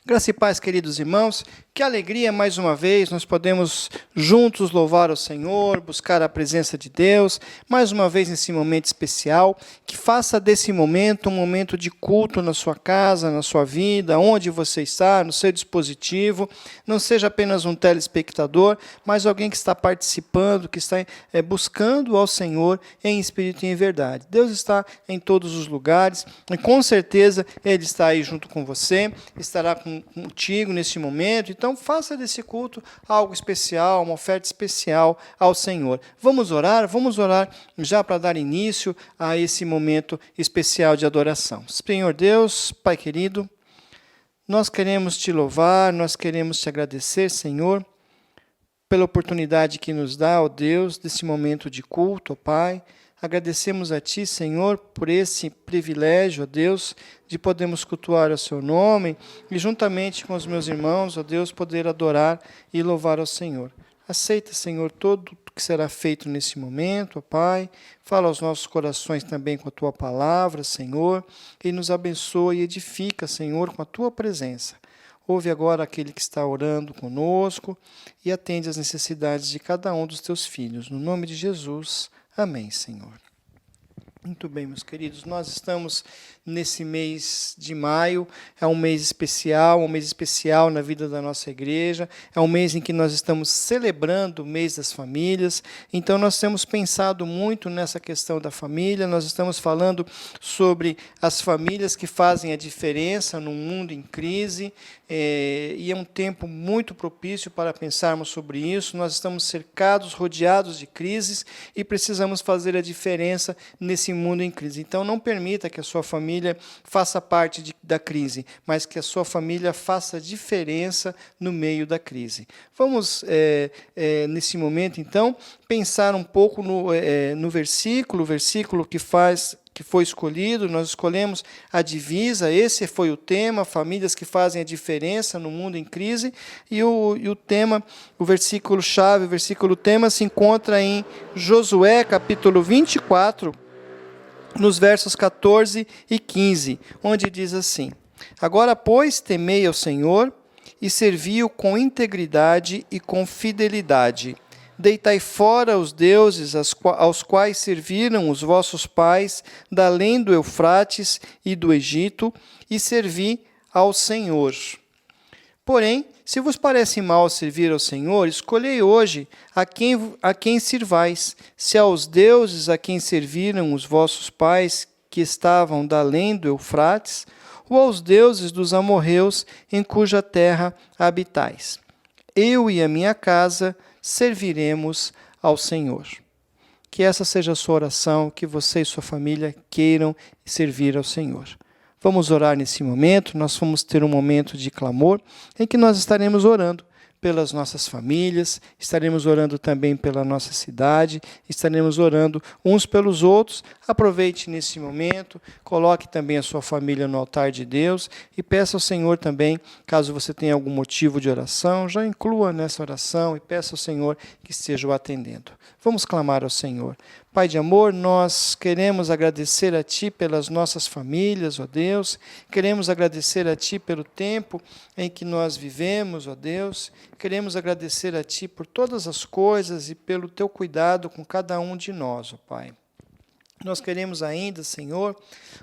Graça e paz, queridos irmãos, que alegria mais uma vez nós podemos juntos louvar ao Senhor, buscar a presença de Deus, mais uma vez nesse momento especial, que faça desse momento um momento de culto na sua casa, na sua vida, onde você está, no seu dispositivo, não seja apenas um telespectador, mas alguém que está participando, que está buscando ao Senhor em espírito e em verdade. Deus está em todos os lugares e com certeza Ele está aí junto com você, estará contigo nesse momento. Então faça desse culto algo especial, uma oferta especial ao Senhor. Vamos orar já para dar início a esse momento especial de adoração. Senhor Deus, Pai querido, nós queremos te louvar, nós queremos te agradecer, Senhor, pela oportunidade que nos dá, ó Deus, desse momento de culto, ó Pai. Agradecemos a Ti, Senhor, por esse privilégio, ó Deus, de podermos cultuar o Seu nome e juntamente com os meus irmãos, ó Deus, poder adorar e louvar ao Senhor. Aceita, Senhor, todo o que será feito nesse momento, ó Pai. Fala aos nossos corações também com a Tua palavra, Senhor, e nos abençoa e edifica, Senhor, com a Tua presença. Ouve agora aquele que está orando conosco e atende às necessidades de cada um dos Teus filhos. No nome de Jesus, amém, Senhor. Muito bem, meus queridos, nós estamos nesse mês de maio, é um mês especial na vida da nossa igreja, é um mês em que nós estamos celebrando o mês das famílias, então nós temos pensado muito nessa questão da família, nós estamos falando sobre as famílias que fazem a diferença num mundo em crise, e é um tempo muito propício para pensarmos sobre isso. Nós estamos cercados, rodeados de crises e precisamos fazer a diferença nesse mundo em crise. Então não permita que a sua família faça parte da crise, mas que a sua família faça foi no meio da crise. Vamos, nesse momento, então, pensar um pouco no versículo que foi escolhido. Nós escolhemos a divisa, esse foi o tema, famílias que fazem a diferença no mundo em crise, e o tema, o versículo-chave, o versículo-tema se encontra em Josué, capítulo 24, nos versos 14 e 15, onde diz assim: Agora, pois, temei ao Senhor e servi-o com integridade e com fidelidade. Deitai fora os deuses aos quais serviram os vossos pais, da além do Eufrates e do Egito, e servi ao Senhor. Porém, se vos parece mal servir ao Senhor, escolhei hoje a quem sirvais, se aos deuses a quem serviram os vossos pais, que estavam da além do Eufrates, ou aos deuses dos amorreus, em cuja terra habitais. Eu e a minha casa serviremos ao Senhor. Que essa seja a sua oração, que você e sua família queiram servir ao Senhor. Vamos orar nesse momento, nós vamos ter um momento de clamor, em que nós estaremos orando pelas nossas famílias, estaremos orando também pela nossa cidade, estaremos orando uns pelos outros. Aproveite nesse momento, coloque também a sua família no altar de Deus e peça ao Senhor também, caso você tenha algum motivo de oração, já inclua nessa oração e peça ao Senhor que esteja o atendendo. Vamos clamar ao Senhor. Pai de amor, nós queremos agradecer a Ti pelas nossas famílias, ó Deus. Queremos agradecer a Ti pelo tempo em que nós vivemos, ó Deus. Queremos agradecer a Ti por todas as coisas e pelo Teu cuidado com cada um de nós, ó Pai. Nós queremos ainda, Senhor,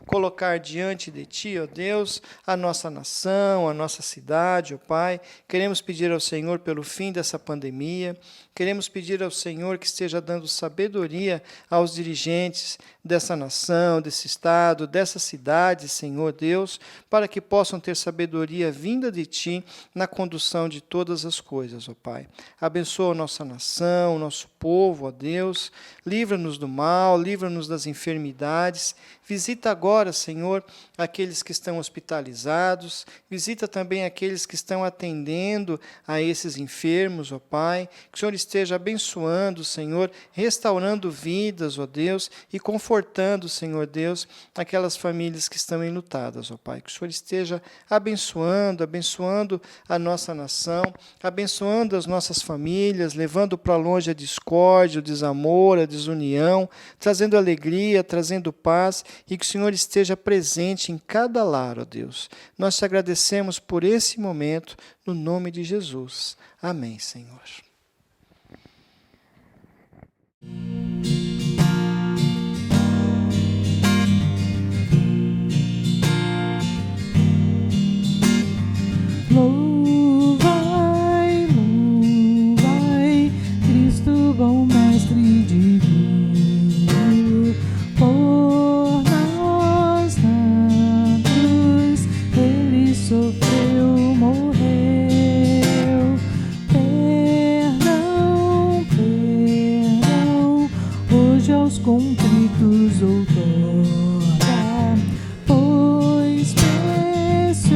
colocar diante de Ti, ó Deus, a nossa nação, a nossa cidade, ó Pai. Queremos pedir ao Senhor pelo fim dessa pandemia. Queremos pedir ao Senhor que esteja dando sabedoria aos dirigentes dessa nação, desse estado, dessa cidade, Senhor Deus, para que possam ter sabedoria vinda de Ti na condução de todas as coisas, ó Pai. Abençoa a nossa nação, o nosso povo, ó Deus. Livra-nos do mal, livra-nos das enfermidades. Visita agora, Senhor, aqueles que estão hospitalizados. Visita também aqueles que estão atendendo a esses enfermos, ó Pai. Que o Senhor esteja abençoando, Senhor, restaurando vidas, ó Deus, e confortando, Senhor Deus, aquelas famílias que estão enlutadas, ó Pai. Que o Senhor esteja abençoando a nossa nação, abençoando as nossas famílias, levando para longe a discórdia, o desamor, a desunião, trazendo alegria alegria, trazendo paz, e que o Senhor esteja presente em cada lar, ó Deus. Nós te agradecemos por esse momento, no nome de Jesus. Amém, Senhor. Louvai, louvai, Cristo bom mestre divino, por nós na cruz, ele sofreu, morreu. Perdão, perdão, hoje aos contritos outorga, pois precioso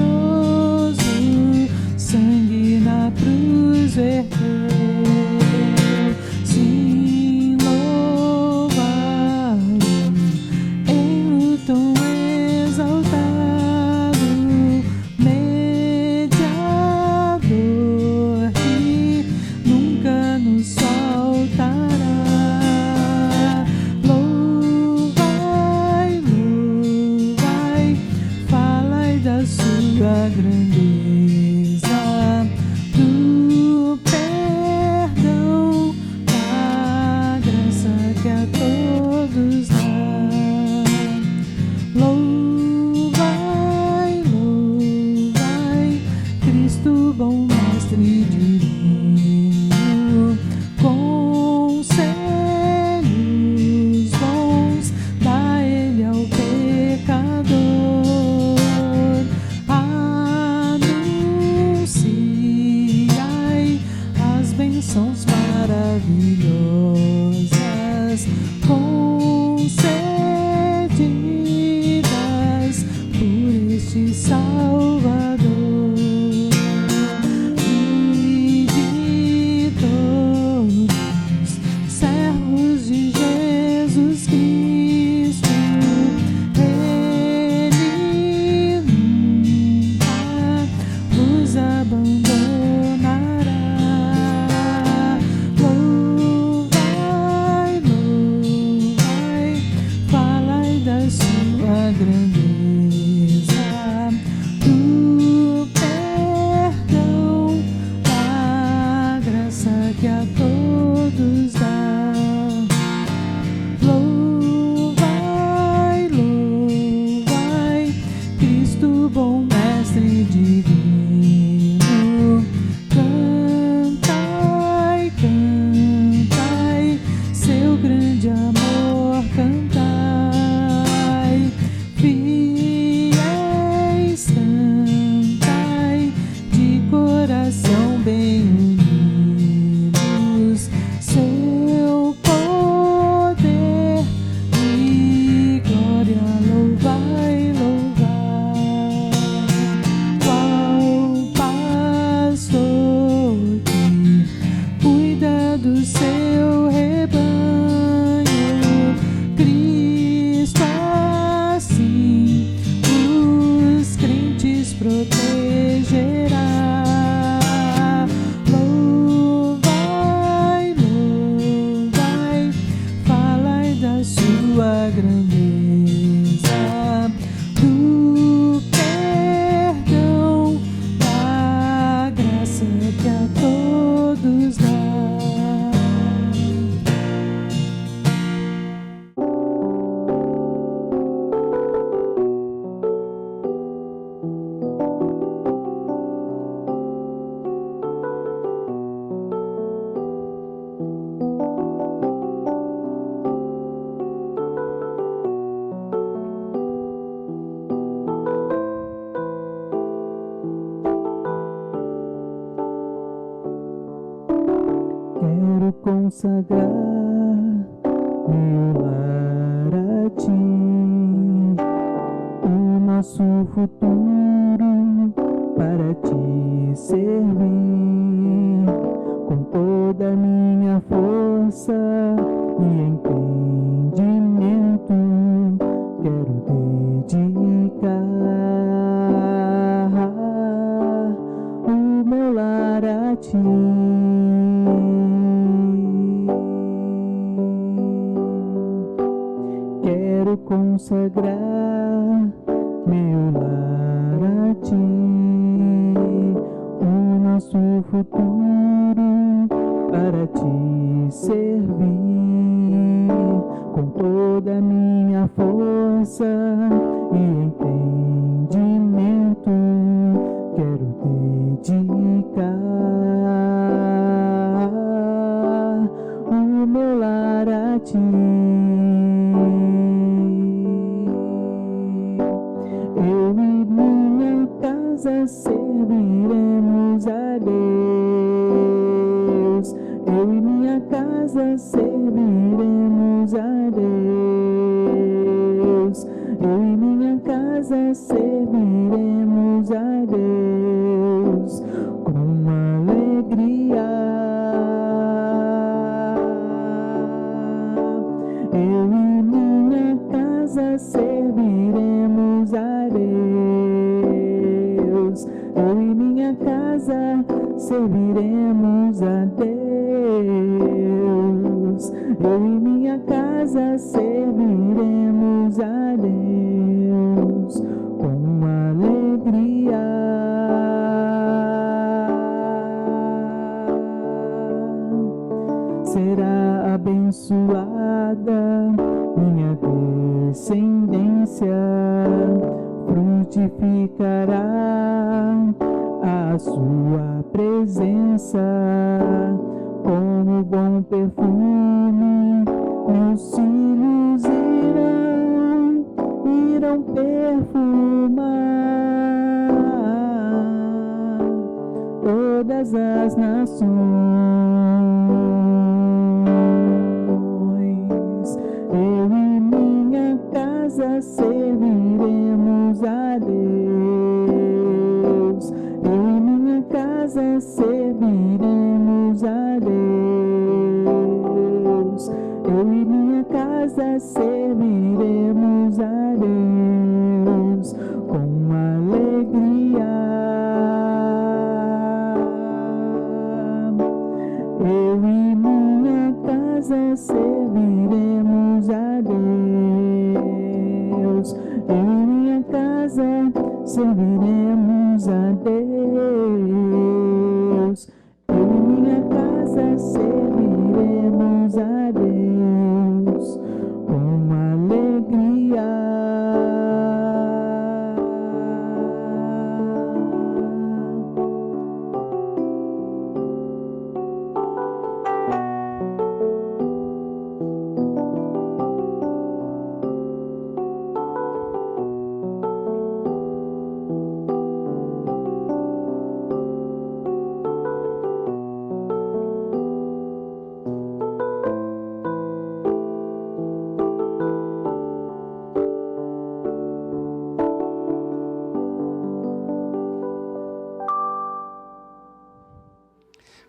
sangue na cruz verteu. Sim, louvado em o tão exaltado mediador que nunca nos faltará. Louvai, louvai, falai da sua grandeza, do perdão, da graça que a todos dá. Louvai, louvai, Cristo bom mestre divino, conselhos bons dá ele ao pecador. Anunciai as bênçãos maravilhosas concedidas por este Salvador. E de todos, servos de Jesus Cristo, ele nunca vos abandonará. Louvai, louvai, falai da sua grandeza, do perdão, da graça que a todos dá. Louvai, louvai, Cristo bom mestre divino, cantai, cantai, seu grande amor cantai, fiéis cantai, de coração bem unidos, seu poder e glória louvai, louvai. Qual pastor que cuida do seu rebanho, Cristo assim os crentes protegerá. Louvai, louvai, falai da sua grandeza, do perdão, da graça que a todos dá. Quero consagrar meu lar a ti, o nosso futuro para te servir, com toda a minha força e entendimento. Quero dedicar o meu lar a ti. consagrar meu lar a ti, o nosso futuro para te servir com toda a minha força e entendimento. Quero dedicar o meu lar a ti. Eu e minha casa serviremos a Deus. Eu e minha casa serviremos a Deus. Eu e minha casa serviremos a Deus com alegria. Eu e minha casa serviremos a Deus. Eu e minha casa serviremos a Deus. Eu e minha casa serviremos a Deus com alegria. Será abençoada minha descendência, frutificará a sua presença como bom perfume. Meus filhos irão perfumar todas as nações. Eu e minha casa serviremos a Deus. Eu e minha casa serviremos a Deus. Eu e minha casa serviremos a Deus com alegria. Eu e minha casa serviremos a Deus. Eu e minha casa serviremos a Deus. Eu e minha casa serviremos a Deus com alegria.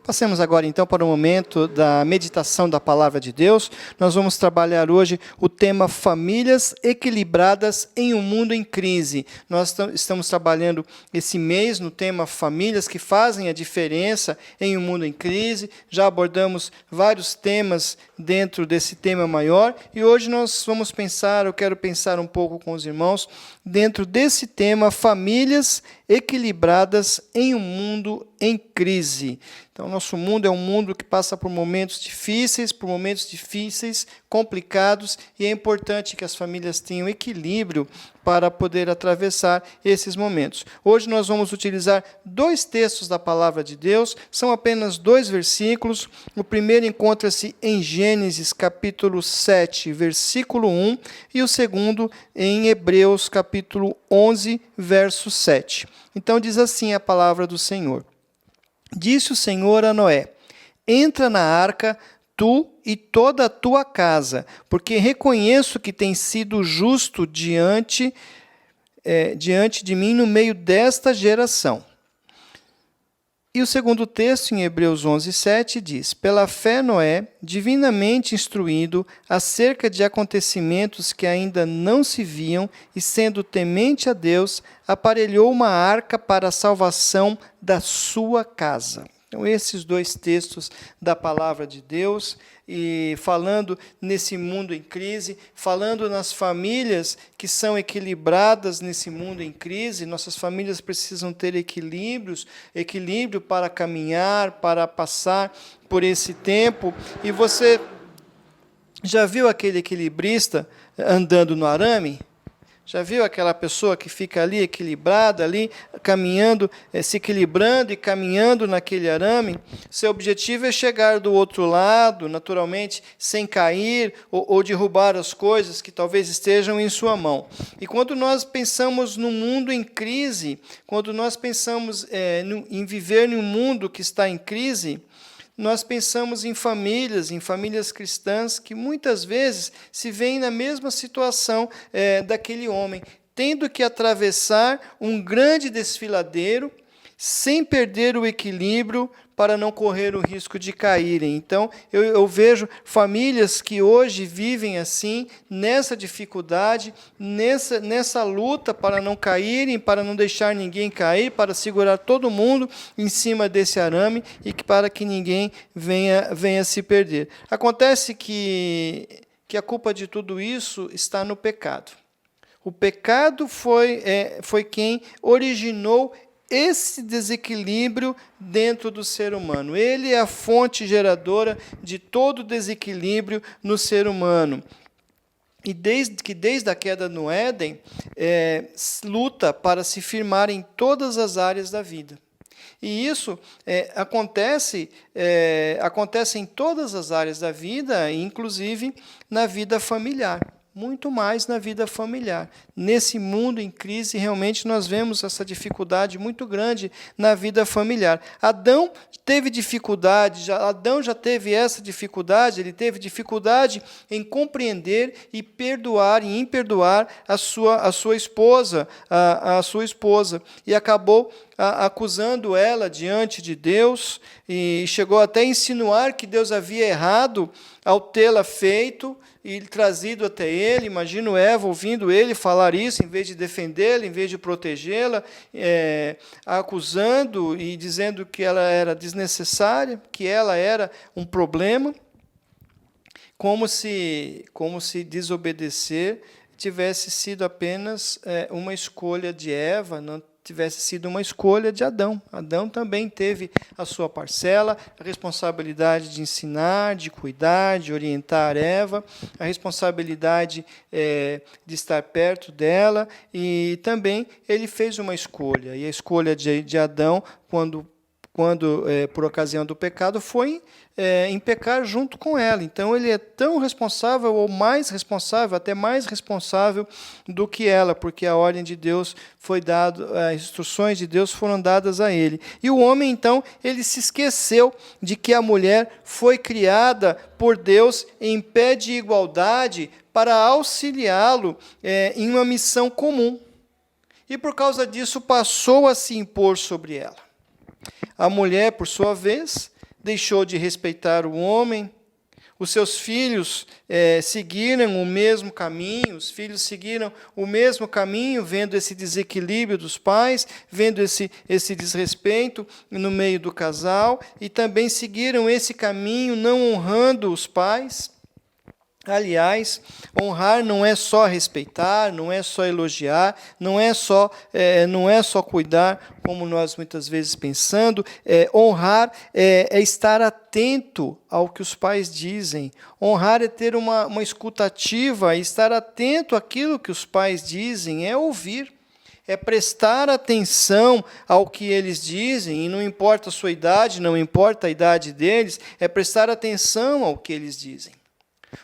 Passemos agora então para o momento da meditação da Palavra de Deus. Nós vamos trabalhar hoje o tema Famílias Equilibradas em um Mundo em Crise. Nós estamos trabalhando esse mês no tema Famílias que fazem a diferença em um mundo em crise. Já abordamos vários temas dentro desse tema maior e hoje nós vamos pensar, eu quero pensar um pouco com os irmãos, dentro desse tema Famílias Equilibradas em um Mundo em Crise. Então, nosso mundo é um mundo que passa por momentos difíceis, complicados, e é importante que as famílias tenham equilíbrio para poder atravessar esses momentos. Hoje nós vamos utilizar 2 textos da Palavra de Deus, são apenas 2 versículos. O primeiro encontra-se em Gênesis, capítulo 7, versículo 1, e o segundo em Hebreus, capítulo 11, verso 7. Então, diz assim a palavra do Senhor. Disse o Senhor a Noé: entra na arca, tu e toda a tua casa, porque reconheço que tens sido justo diante de mim no meio desta geração. E o segundo texto, em Hebreus 11, 7, diz: pela fé Noé, divinamente instruído acerca de acontecimentos que ainda não se viam, e sendo temente a Deus, aparelhou uma arca para a salvação da sua casa. Então, esses dois textos da palavra de Deus, e falando nesse mundo em crise, falando nas famílias que são equilibradas nesse mundo em crise. Nossas famílias precisam ter equilíbrio para caminhar, para passar por esse tempo. E você já viu aquele equilibrista andando no arame? Já viu aquela pessoa que fica ali equilibrada, ali caminhando, se equilibrando e caminhando naquele arame? Seu objetivo é chegar do outro lado, naturalmente, sem cair ou derrubar as coisas que talvez estejam em sua mão. E quando nós pensamos no mundo em crise, quando nós pensamos em viver em um mundo que está em crise, nós pensamos em famílias cristãs, que muitas vezes se veem na mesma situação daquele homem, tendo que atravessar um grande desfiladeiro, sem perder o equilíbrio, para não correr o risco de caírem. Então, eu vejo famílias que hoje vivem assim, nessa dificuldade, nessa luta para não caírem, para não deixar ninguém cair, para segurar todo mundo em cima desse arame e para que ninguém venha se perder. Acontece que a culpa de tudo isso está no pecado. O pecado foi quem originou esse desequilíbrio dentro do ser humano. Ele é a fonte geradora de todo desequilíbrio no ser humano. E desde a queda no Éden, luta para se firmar em todas as áreas da vida. E isso acontece em todas as áreas da vida, inclusive na vida familiar. Muito mais na vida familiar. Nesse mundo em crise, realmente nós vemos essa dificuldade muito grande na vida familiar. Adão teve dificuldade, Adão já teve essa dificuldade, ele teve dificuldade em compreender e perdoar e imperdoar a sua esposa, e acabou acusando ela diante de Deus, e chegou até a insinuar que Deus havia errado ao tê-la feito e trazido até ele. Imagino Eva ouvindo ele falar isso, em vez de defendê-la, em vez de protegê-la, acusando e dizendo que ela era desnecessária, que ela era um problema, como se desobedecer tivesse sido apenas uma escolha de Eva, não tivesse sido uma escolha de Adão. Adão também teve a sua parcela, a responsabilidade de ensinar, de cuidar, de orientar Eva, a responsabilidade de estar perto dela, e também ele fez uma escolha. E a escolha de Adão, quando por ocasião do pecado, foi em pecar junto com ela. Então, ele é tão responsável, ou mais responsável, até mais responsável do que ela, porque a ordem de Deus foi dada, as instruções de Deus foram dadas a ele. E o homem, então, ele se esqueceu de que a mulher foi criada por Deus em pé de igualdade para auxiliá-lo em uma missão comum. E, por causa disso, passou a se impor sobre ela. A mulher, por sua vez, deixou de respeitar o homem. Os seus filhos seguiram o mesmo caminho, os filhos seguiram o mesmo caminho, vendo esse desequilíbrio dos pais, vendo esse desrespeito no meio do casal, e também seguiram esse caminho, não honrando os pais. Aliás, honrar não é só respeitar, não é só elogiar, não é só cuidar, como nós muitas vezes pensando. Honrar é estar atento ao que os pais dizem. Honrar é ter uma escuta ativa, estar atento àquilo que os pais dizem, é ouvir. É prestar atenção ao que eles dizem, e não importa a sua idade, não importa a idade deles, é prestar atenção ao que eles dizem.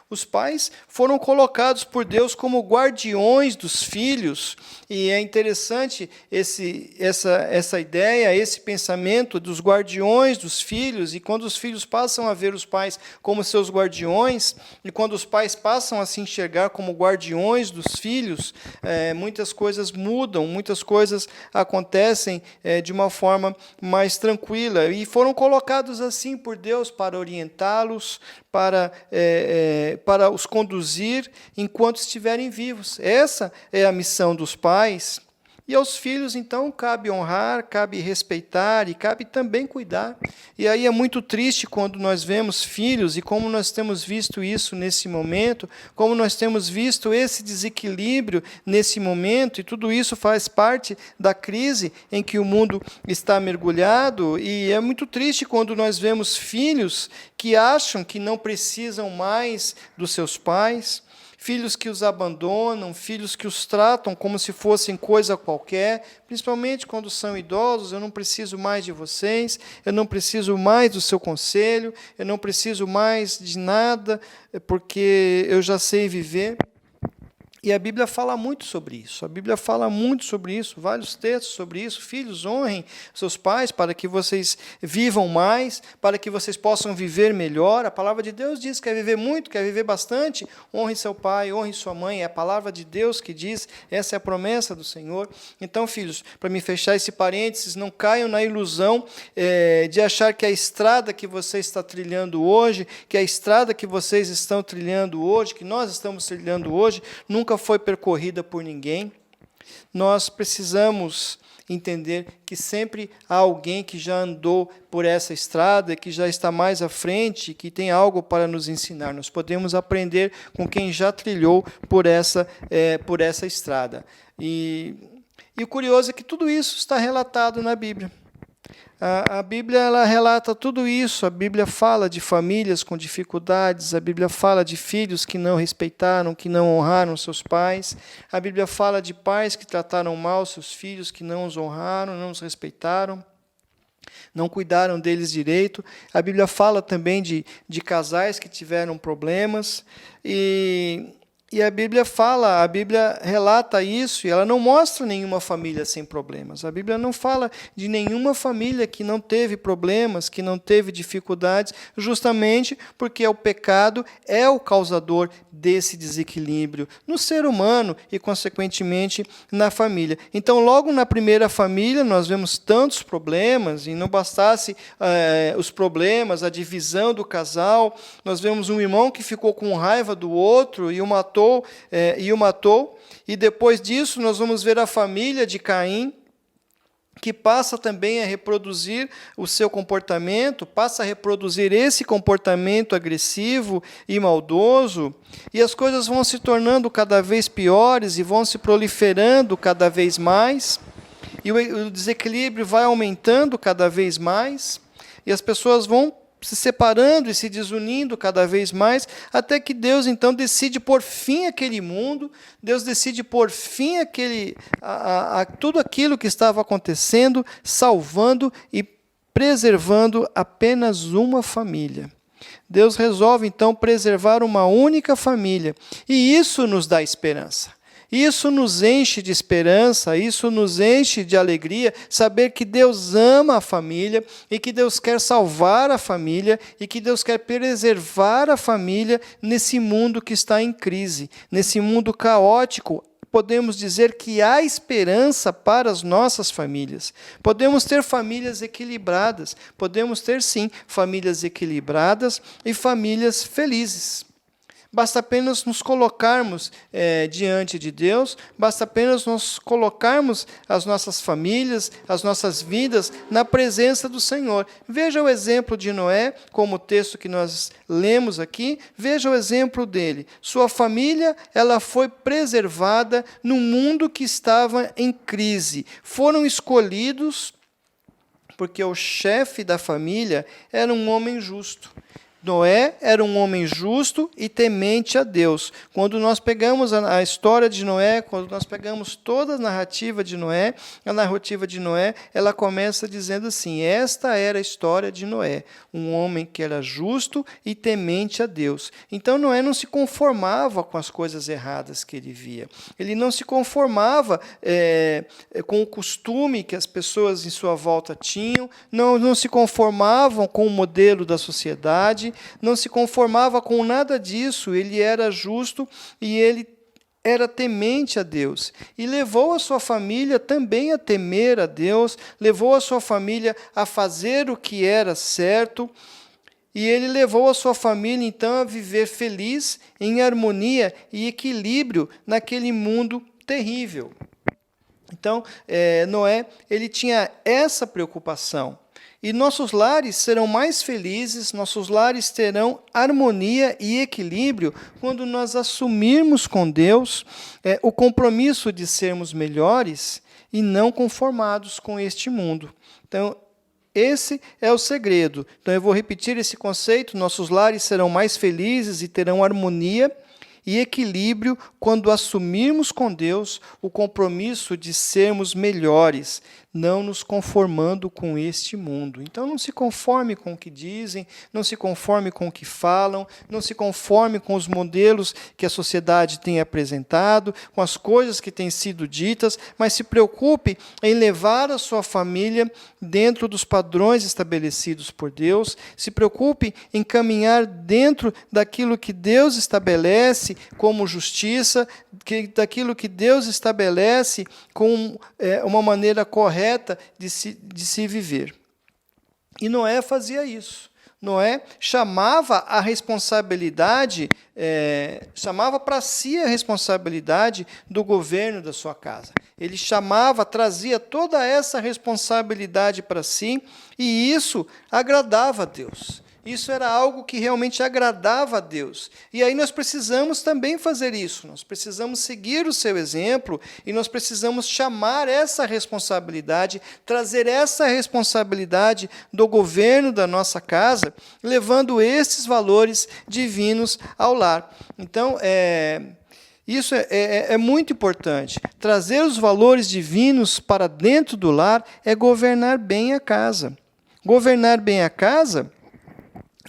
Os pais foram colocados por Deus como guardiões dos filhos, e é interessante essa ideia, esse pensamento dos guardiões dos filhos, e quando os filhos passam a ver os pais como seus guardiões, e quando os pais passam a se enxergar como guardiões dos filhos, muitas coisas mudam, muitas coisas acontecem de uma forma mais tranquila, e foram colocados assim por Deus para orientá-los, para os conduzir enquanto estiverem vivos. Essa é a missão dos pais. E aos filhos, então, cabe honrar, cabe respeitar e cabe também cuidar. E aí é muito triste quando nós vemos filhos, e como nós temos visto isso nesse momento, como nós temos visto esse desequilíbrio nesse momento, e tudo isso faz parte da crise em que o mundo está mergulhado, e é muito triste quando nós vemos filhos que acham que não precisam mais dos seus pais, filhos que os abandonam, filhos que os tratam como se fossem coisa qualquer, principalmente quando são idosos. Eu não preciso mais de vocês, eu não preciso mais do seu conselho, eu não preciso mais de nada, porque eu já sei viver. E a Bíblia fala muito sobre isso. A Bíblia fala muito sobre isso, vários textos sobre isso. Filhos, honrem seus pais para que vocês vivam mais, para que vocês possam viver melhor. A palavra de Deus diz que quer viver muito, quer viver bastante. Honre seu pai, honre sua mãe. É a palavra de Deus que diz, essa é a promessa do Senhor. Então, filhos, para me fechar esse parênteses, não caiam na ilusão de achar que a estrada que você está trilhando hoje, que a estrada que vocês estão trilhando hoje, que nós estamos trilhando hoje, nunca foi percorrida por ninguém. Nós precisamos entender que sempre há alguém que já andou por essa estrada, que já está mais à frente, que tem algo para nos ensinar. Nós podemos aprender com quem já trilhou por essa estrada. E o curioso é que tudo isso está relatado na Bíblia. A Bíblia ela relata tudo isso. A Bíblia fala de famílias com dificuldades, a Bíblia fala de filhos que não respeitaram, que não honraram seus pais, a Bíblia fala de pais que trataram mal seus filhos, que não os honraram, não os respeitaram, não cuidaram deles direito. A Bíblia fala também de casais que tiveram problemas, e a Bíblia fala, a Bíblia relata isso, e ela não mostra nenhuma família sem problemas. A Bíblia não fala de nenhuma família que não teve problemas, que não teve dificuldades, justamente porque o pecado é o causador desse desequilíbrio no ser humano e, consequentemente, na família. Então, logo na primeira família, nós vemos tantos problemas, e não bastasse os problemas, a divisão do casal, nós vemos um irmão que ficou com raiva do outro e o matou, e depois disso nós vamos ver a família de Caim, que passa também a reproduzir o seu comportamento, passa a reproduzir esse comportamento agressivo e maldoso, e as coisas vão se tornando cada vez piores e vão se proliferando cada vez mais, e o desequilíbrio vai aumentando cada vez mais, e as pessoas vão se separando e se desunindo cada vez mais, até que Deus, então, decide pôr fim àquele mundo, Deus decide pôr fim a tudo aquilo que estava acontecendo, salvando e preservando apenas uma família. Deus resolve, então, preservar uma única família, e isso nos dá esperança. Isso nos enche de esperança, isso nos enche de alegria, saber que Deus ama a família e que Deus quer salvar a família e que Deus quer preservar a família nesse mundo que está em crise, nesse mundo caótico. Podemos dizer que há esperança para as nossas famílias. Podemos ter famílias equilibradas, podemos ter, sim, famílias equilibradas e famílias felizes. Basta apenas nos colocarmos diante de Deus, basta apenas nos colocarmos as nossas famílias, as nossas vidas na presença do Senhor. Veja o exemplo de Noé, como o texto que nós lemos aqui, veja o exemplo dele. Sua família ela foi preservada num mundo que estava em crise. Foram escolhidos porque o chefe da família era um homem justo. Noé era um homem justo e temente a Deus. Quando nós pegamos a história de Noé, quando nós pegamos toda a narrativa de Noé, ela começa dizendo assim: esta era a história de Noé, um homem que era justo e temente a Deus. Então Noé não se conformava com as coisas erradas que ele via. Ele não se conformava com o costume que as pessoas em sua volta tinham, não se conformavam com o modelo da sociedade, não se conformava com nada disso. Ele era justo e ele era temente a Deus. E levou a sua família também a temer a Deus, levou a sua família a fazer o que era certo, e ele levou a sua família, então, a viver feliz, em harmonia e equilíbrio naquele mundo terrível. Então, Noé, ele tinha essa preocupação. E nossos lares serão mais felizes, nossos lares terão harmonia e equilíbrio quando nós assumirmos com Deus o compromisso de sermos melhores e não conformados com este mundo. Então, esse é o segredo. Então, eu vou repetir esse conceito: nossos lares serão mais felizes e terão harmonia e equilíbrio quando assumirmos com Deus o compromisso de sermos melhores, não nos conformando com este mundo. Então, não se conforme com o que dizem, não se conforme com o que falam, não se conforme com os modelos que a sociedade tem apresentado, com as coisas que têm sido ditas, mas se preocupe em levar a sua família dentro dos padrões estabelecidos por Deus, se preocupe em caminhar dentro daquilo que Deus estabelece como justiça, daquilo que Deus estabelece com uma maneira correta de se viver. E Noé fazia isso. Noé chamava a responsabilidade, chamava para si a responsabilidade do governo da sua casa. Ele trazia toda essa responsabilidade para si, e isso agradava a Deus. Isso era algo que realmente agradava a Deus. E aí nós precisamos também fazer isso. Nós precisamos seguir o seu exemplo e nós precisamos chamar essa responsabilidade, trazer essa responsabilidade do governo da nossa casa, levando esses valores divinos ao lar. Então, isso é muito importante. Trazer os valores divinos para dentro do lar é governar bem a casa. Governar bem a casa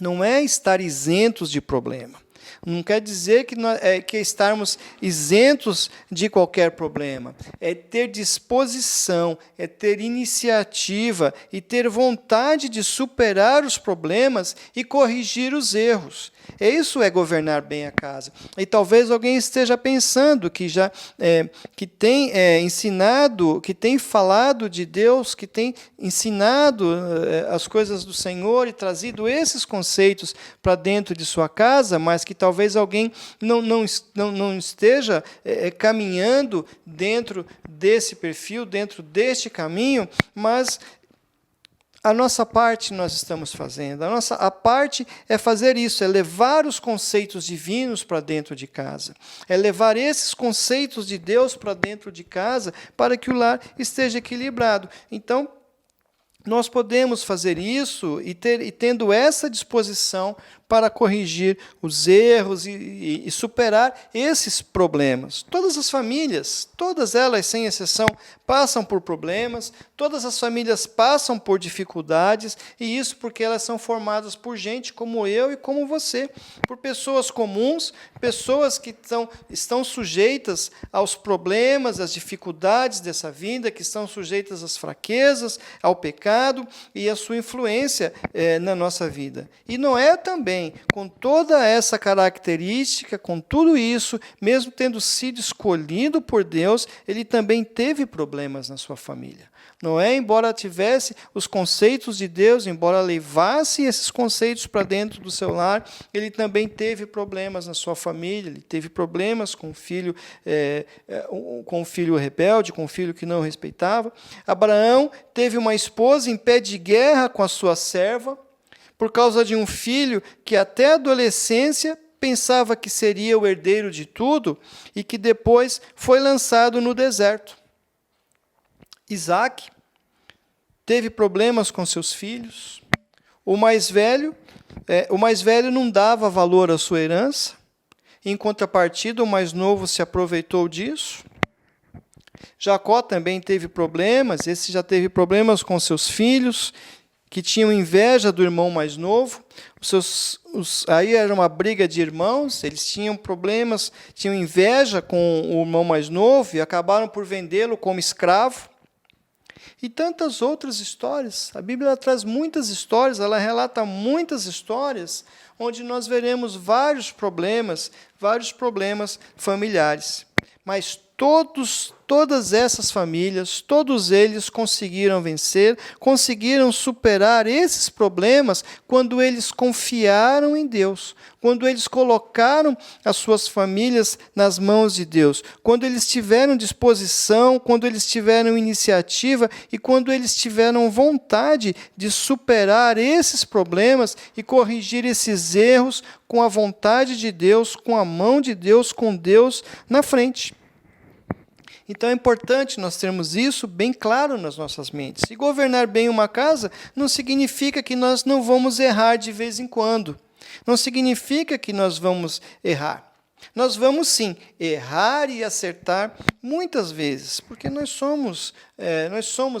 não é estar isentos de problema. Não quer dizer que estarmos isentos de qualquer problema. É ter disposição, é ter iniciativa e ter vontade de superar os problemas e corrigir os erros. Isso é governar bem a casa. E talvez alguém esteja pensando que tem ensinado, que tem falado de Deus, que tem ensinado as coisas do Senhor e trazido esses conceitos para dentro de sua casa, mas que talvez alguém não esteja caminhando dentro desse perfil, dentro deste caminho, mas a nossa parte nós estamos fazendo. A parte é fazer isso, é levar os conceitos divinos para dentro de casa. É levar esses conceitos de Deus para dentro de casa para que o lar esteja equilibrado. Então, nós podemos fazer isso e tendo essa disposição para corrigir os erros e superar esses problemas. Todas as famílias, todas elas, sem exceção, passam por problemas, todas as famílias passam por dificuldades, e isso porque elas são formadas por gente como eu e como você, por pessoas comuns, pessoas que estão sujeitas aos problemas, às dificuldades dessa vida, que estão sujeitas às fraquezas, ao pecado e à sua influência na nossa vida. E Noé também, com toda essa característica, com tudo isso, mesmo tendo sido escolhido por Deus, ele também teve problemas na sua família. Noé, embora tivesse os conceitos de Deus, embora levasse esses conceitos para dentro do seu lar, ele também teve problemas na sua família, ele teve problemas com o filho rebelde, com o filho que não respeitava. Abraão teve uma esposa em pé de guerra com a sua serva, por causa de um filho que até a adolescência pensava que seria o herdeiro de tudo e que depois foi lançado no deserto. Isaac teve problemas com seus filhos. O mais velho não dava valor à sua herança. Em contrapartida, o mais novo se aproveitou disso. Jacó também teve problemas. Esse já teve problemas com seus filhos, que tinham inveja do irmão mais novo. Aí era uma briga de irmãos, eles tinham problemas, tinham inveja com o irmão mais novo e acabaram por vendê-lo como escravo. E tantas outras histórias. A Bíblia traz muitas histórias, ela relata muitas histórias, onde nós veremos vários problemas familiares. Mas todas essas famílias, todos eles conseguiram vencer, conseguiram superar esses problemas quando eles confiaram em Deus, quando eles colocaram as suas famílias nas mãos de Deus, quando eles tiveram disposição, quando eles tiveram iniciativa e quando eles tiveram vontade de superar esses problemas e corrigir esses erros com a vontade de Deus, com a mão de Deus, com Deus na frente. Então é importante nós termos isso bem claro nas nossas mentes. E governar bem uma casa não significa que nós não vamos errar de vez em quando. Não significa que nós vamos errar. Nós vamos sim errar e acertar muitas vezes, porque nós somos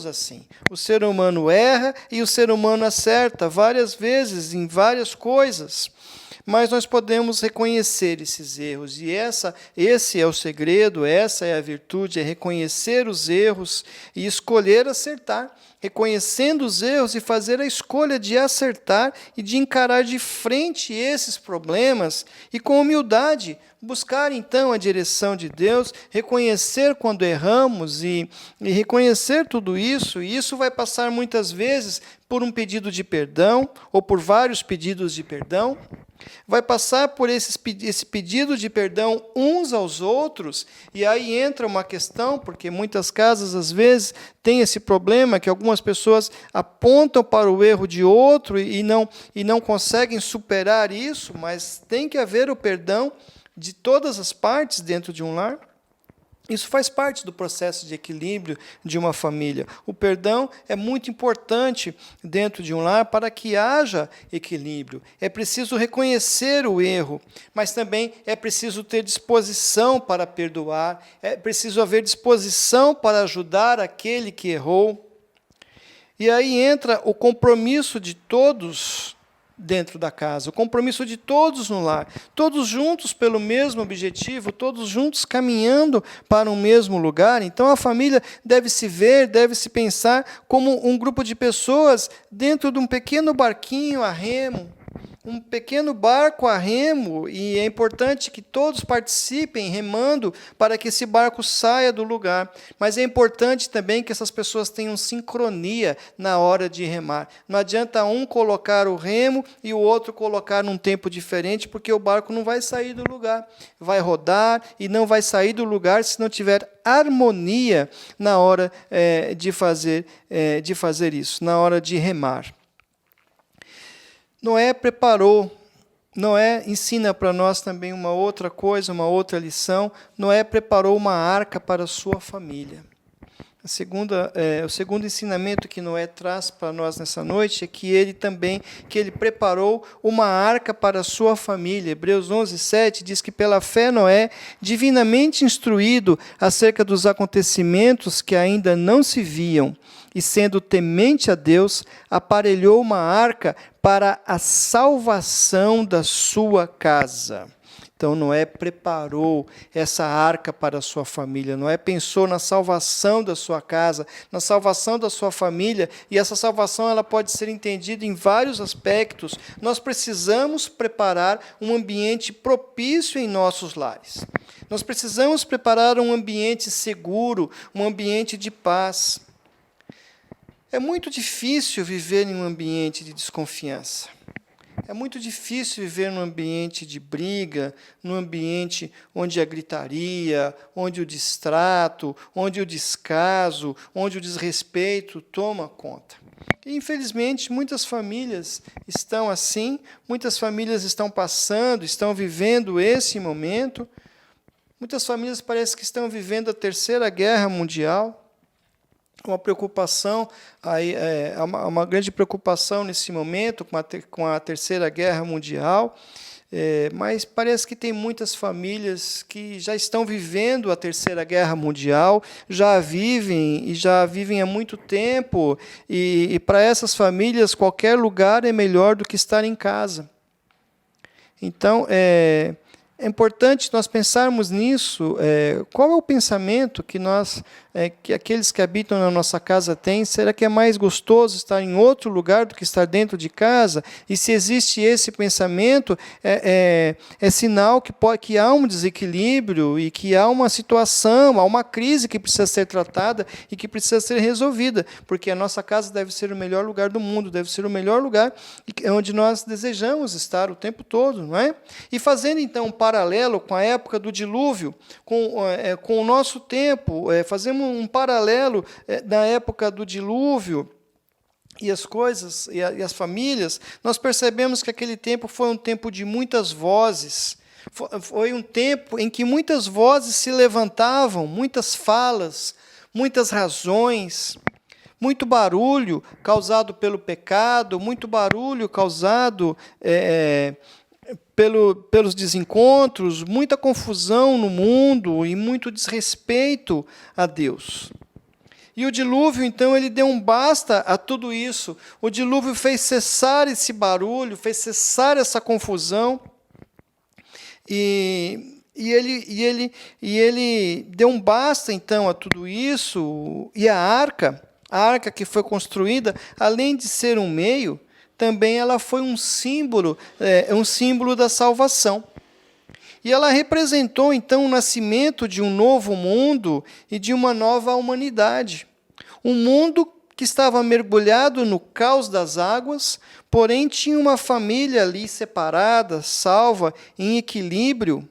assim. O ser humano erra e o ser humano acerta várias vezes em várias coisas. Mas nós podemos reconhecer esses erros, e esse é o segredo, essa é a virtude, é reconhecer os erros e escolher acertar, reconhecendo os erros e fazer a escolha de acertar e de encarar de frente esses problemas e com humildade buscar então a direção de Deus, reconhecer quando erramos e reconhecer tudo isso, e isso vai passar muitas vezes por um pedido de perdão ou por vários pedidos de perdão. Vai passar por esse pedido de perdão uns aos outros, e aí entra uma questão, porque muitas casas, às vezes, têm esse problema, que algumas pessoas apontam para o erro de outro e não conseguem superar isso, mas tem que haver o perdão de todas as partes dentro de um lar. Isso faz parte do processo de equilíbrio de uma família. O perdão é muito importante dentro de um lar para que haja equilíbrio. É preciso reconhecer o erro, mas também é preciso ter disposição para perdoar, é preciso haver disposição para ajudar aquele que errou. E aí entra o compromisso de todos dentro da casa, o compromisso de todos no lar, todos juntos pelo mesmo objetivo, todos juntos caminhando para um mesmo lugar. Então a família deve se ver, deve se pensar como um grupo de pessoas dentro de um pequeno barquinho a remo, um pequeno barco a remo, e é importante que todos participem remando para que esse barco saia do lugar. Mas é importante também que essas pessoas tenham sincronia na hora de remar. Não adianta um colocar o remo e o outro colocar num tempo diferente, porque o barco não vai sair do lugar. Vai rodar e não vai sair do lugar se não tiver harmonia na hora de fazer isso, na hora de remar. Noé ensina para nós também uma outra coisa, uma outra lição. Noé preparou uma arca para a sua família. O segundo ensinamento que Noé traz para nós nessa noite é que ele preparou uma arca para a sua família. Hebreus 11:7 diz que pela fé Noé, divinamente instruído acerca dos acontecimentos que ainda não se viam, e sendo temente a Deus, aparelhou uma arca para a salvação da sua casa. Então Noé preparou essa arca para a sua família. Noé pensou na salvação da sua casa, na salvação da sua família, e essa salvação ela pode ser entendida em vários aspectos. Nós precisamos preparar um ambiente propício em nossos lares. Nós precisamos preparar um ambiente seguro, um ambiente de paz. É muito difícil viver em um ambiente de desconfiança. É muito difícil viver num ambiente de briga, num ambiente onde a gritaria, onde o distrato, onde o descaso, onde o desrespeito toma conta. E, infelizmente, muitas famílias estão assim, muitas famílias estão passando, estão vivendo esse momento. Muitas famílias parecem que estão vivendo a Terceira Guerra Mundial. Uma preocupação, uma grande preocupação nesse momento com a Terceira Guerra Mundial, mas parece que tem muitas famílias que já estão vivendo a Terceira Guerra Mundial, já vivem há muito tempo, e para essas famílias qualquer lugar é melhor do que estar em casa. Então, É importante nós pensarmos nisso. Qual é o pensamento que aqueles que habitam na nossa casa têm? Será que é mais gostoso estar em outro lugar do que estar dentro de casa? E se existe esse pensamento, é sinal que há um desequilíbrio e que há uma situação, há uma crise que precisa ser tratada e que precisa ser resolvida, porque a nossa casa deve ser o melhor lugar do mundo, deve ser o melhor lugar onde nós desejamos estar o tempo todo, não é? E fazendo então um paralelo com a época do dilúvio, com o nosso tempo, fazemos um paralelo na época do dilúvio e as coisas, e as famílias, nós percebemos que aquele tempo foi um tempo de muitas vozes, foi um tempo em que muitas vozes se levantavam, muitas falas, muitas razões, muito barulho causado pelo pecado, muito barulho causado pelos desencontros, muita confusão no mundo e muito desrespeito a Deus. E o dilúvio, então, ele deu um basta a tudo isso. O dilúvio fez cessar esse barulho, fez cessar essa confusão, e ele deu um basta, então, a tudo isso. E a arca que foi construída, além de ser um meio, também ela foi um símbolo da salvação. E ela representou, então, o nascimento de um novo mundo e de uma nova humanidade. Um mundo que estava mergulhado no caos das águas, porém tinha uma família ali separada, salva, em equilíbrio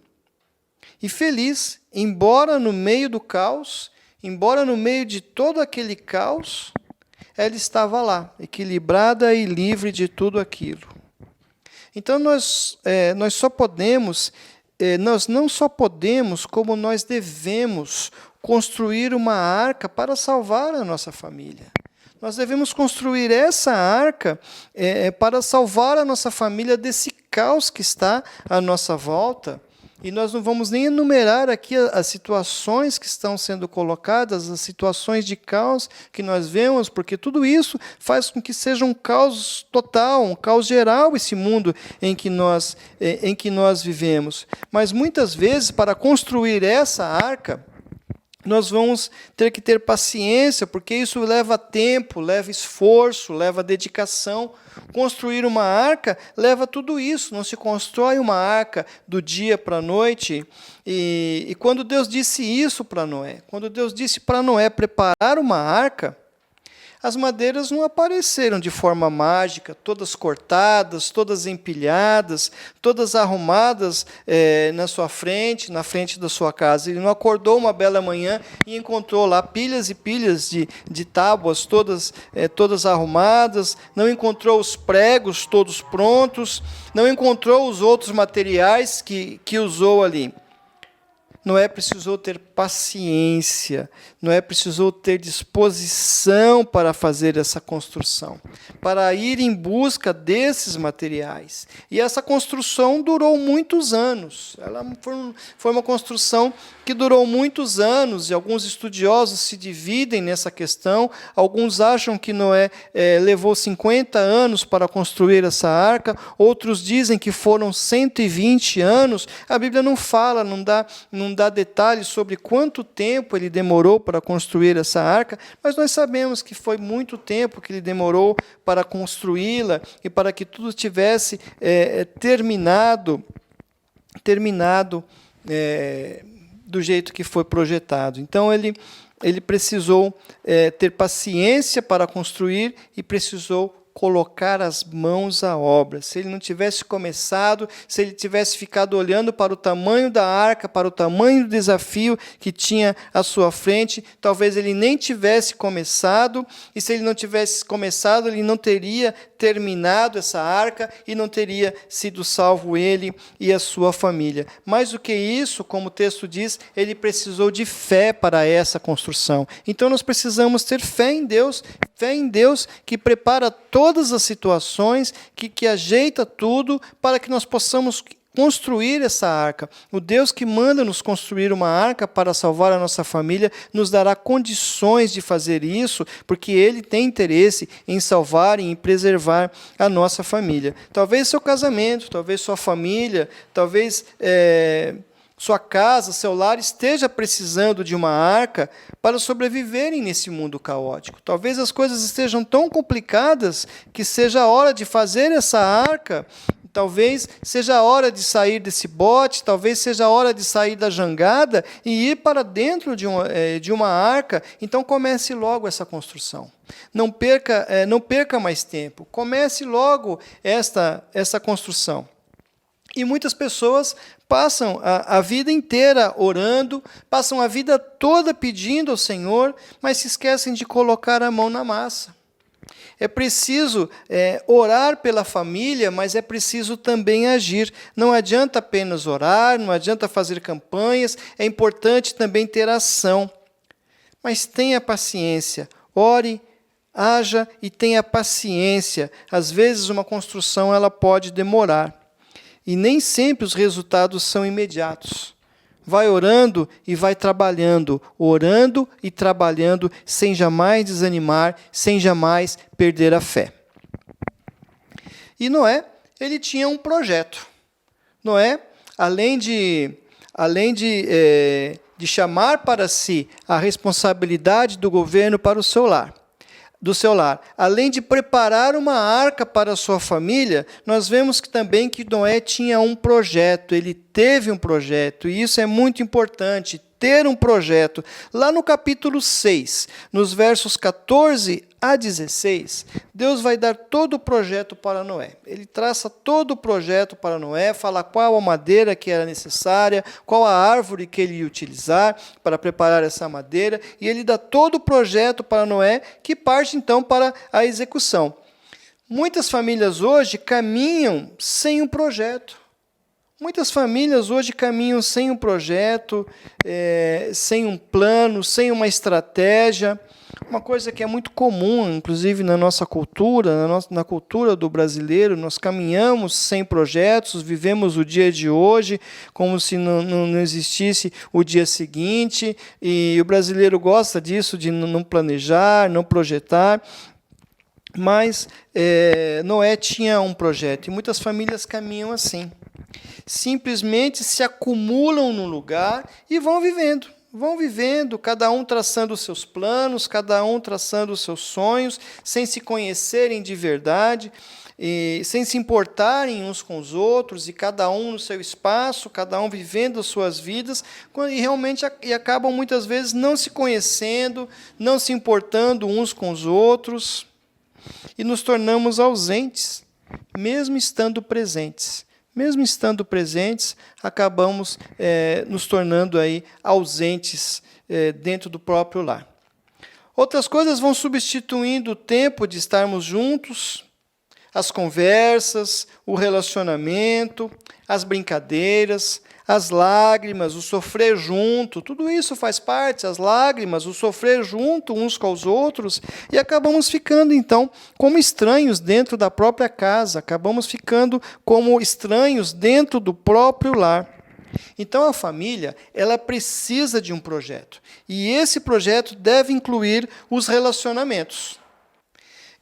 e feliz, embora no meio do caos, embora no meio de todo aquele caos, ela estava lá, equilibrada e livre de tudo aquilo. Então, nós não só podemos, como nós devemos construir uma arca para salvar a nossa família. Nós devemos construir essa arca para salvar a nossa família desse caos que está à nossa volta. E nós não vamos nem enumerar aqui as situações que estão sendo colocadas, as situações de caos que nós vemos, porque tudo isso faz com que seja um caos total, um caos geral esse mundo em que nós vivemos. Mas muitas vezes, para construir essa arca, nós vamos ter que ter paciência, porque isso leva tempo, leva esforço, leva dedicação. Construir uma arca leva tudo isso, não se constrói uma arca do dia para a noite. E quando Deus disse isso para Noé, quando Deus disse para Noé preparar uma arca, as madeiras não apareceram de forma mágica, todas cortadas, todas empilhadas, todas arrumadas na sua frente, na frente da sua casa. Ele não acordou uma bela manhã e encontrou lá pilhas e pilhas de tábuas, todas arrumadas, não encontrou os pregos todos prontos, não encontrou os outros materiais que usou ali. Noé precisou ter paciência, Noé precisou ter disposição para fazer essa construção, para ir em busca desses materiais. E essa construção durou muitos anos. Ela foi uma construção que durou muitos anos, e alguns estudiosos se dividem nessa questão. Alguns acham que Noé levou 50 anos para construir essa arca, outros dizem que foram 120 anos. A Bíblia não fala, não dá detalhes sobre quanto tempo ele demorou para construir essa arca, mas nós sabemos que foi muito tempo que ele demorou para construí-la e para que tudo tivesse terminado do jeito que foi projetado. Então, ele precisou ter paciência para construir e precisou colocar as mãos à obra. Se ele não tivesse começado, se ele tivesse ficado olhando para o tamanho da arca, para o tamanho do desafio que tinha à sua frente, talvez ele nem tivesse começado, e se ele não tivesse começado, ele não teria terminado essa arca e não teria sido salvo ele e a sua família. Mais do que isso, como o texto diz, ele precisou de fé para essa construção. Então nós precisamos ter fé em Deus que prepara todas as situações, que ajeita tudo para que nós possamos construir essa arca. O Deus que manda nos construir uma arca para salvar a nossa família nos dará condições de fazer isso, porque Ele tem interesse em salvar e em preservar a nossa família. Talvez seu casamento, talvez sua família, talvez sua casa, seu lar esteja precisando de uma arca para sobreviverem nesse mundo caótico. Talvez as coisas estejam tão complicadas que seja a hora de fazer essa arca. Talvez seja a hora de sair desse bote, talvez seja a hora de sair da jangada e ir para dentro de uma arca. Então comece logo essa construção. Não perca mais tempo. Comece logo essa construção. E muitas pessoas passam a vida inteira orando, passam a vida toda pedindo ao Senhor, mas se esquecem de colocar a mão na massa. É preciso orar pela família, mas é preciso também agir. Não adianta apenas orar, não adianta fazer campanhas, é importante também ter ação. Mas tenha paciência, ore, haja e tenha paciência. Às vezes uma construção ela pode demorar. E nem sempre os resultados são imediatos. Vai orando e vai trabalhando, orando e trabalhando, sem jamais desanimar, sem jamais perder a fé. E Noé, ele tinha um projeto. Noé, além de chamar para si a responsabilidade do governo para o seu lar, além de preparar uma arca para a sua família, nós vemos também que Noé tinha um projeto, ele teve um projeto, e isso é muito importante, ter um projeto. Lá no capítulo 6, nos versos 14 a 16, Deus vai dar todo o projeto para Noé. Ele traça todo o projeto para Noé, fala qual a madeira que era necessária, qual a árvore que ele ia utilizar para preparar essa madeira, e ele dá todo o projeto para Noé, que parte então para a execução. Muitas famílias hoje caminham sem um projeto. Muitas famílias hoje caminham sem um projeto, sem um plano, sem uma estratégia. Uma coisa que é muito comum, inclusive na nossa cultura, na cultura do brasileiro, nós caminhamos sem projetos, vivemos o dia de hoje como se não existisse o dia seguinte, e o brasileiro gosta disso, de não planejar, não projetar. Mas Noé tinha um projeto, e muitas famílias caminham assim. Simplesmente se acumulam no lugar e vão vivendo, cada um traçando os seus planos, cada um traçando os seus sonhos, sem se conhecerem de verdade, e sem se importarem uns com os outros, e cada um no seu espaço, cada um vivendo as suas vidas, e realmente acabam muitas vezes não se conhecendo, não se importando uns com os outros, e nos tornamos ausentes, mesmo estando presentes. Mesmo estando presentes, acabamos nos tornando aí ausentes dentro do próprio lar. Outras coisas vão substituindo o tempo de estarmos juntos, as conversas, o relacionamento, as brincadeiras, as lágrimas, o sofrer junto, tudo isso faz parte, as lágrimas, o sofrer junto uns com os outros, e acabamos ficando, então, como estranhos dentro da própria casa, acabamos ficando como estranhos dentro do próprio lar. Então, a família, ela precisa de um projeto, e esse projeto deve incluir os relacionamentos.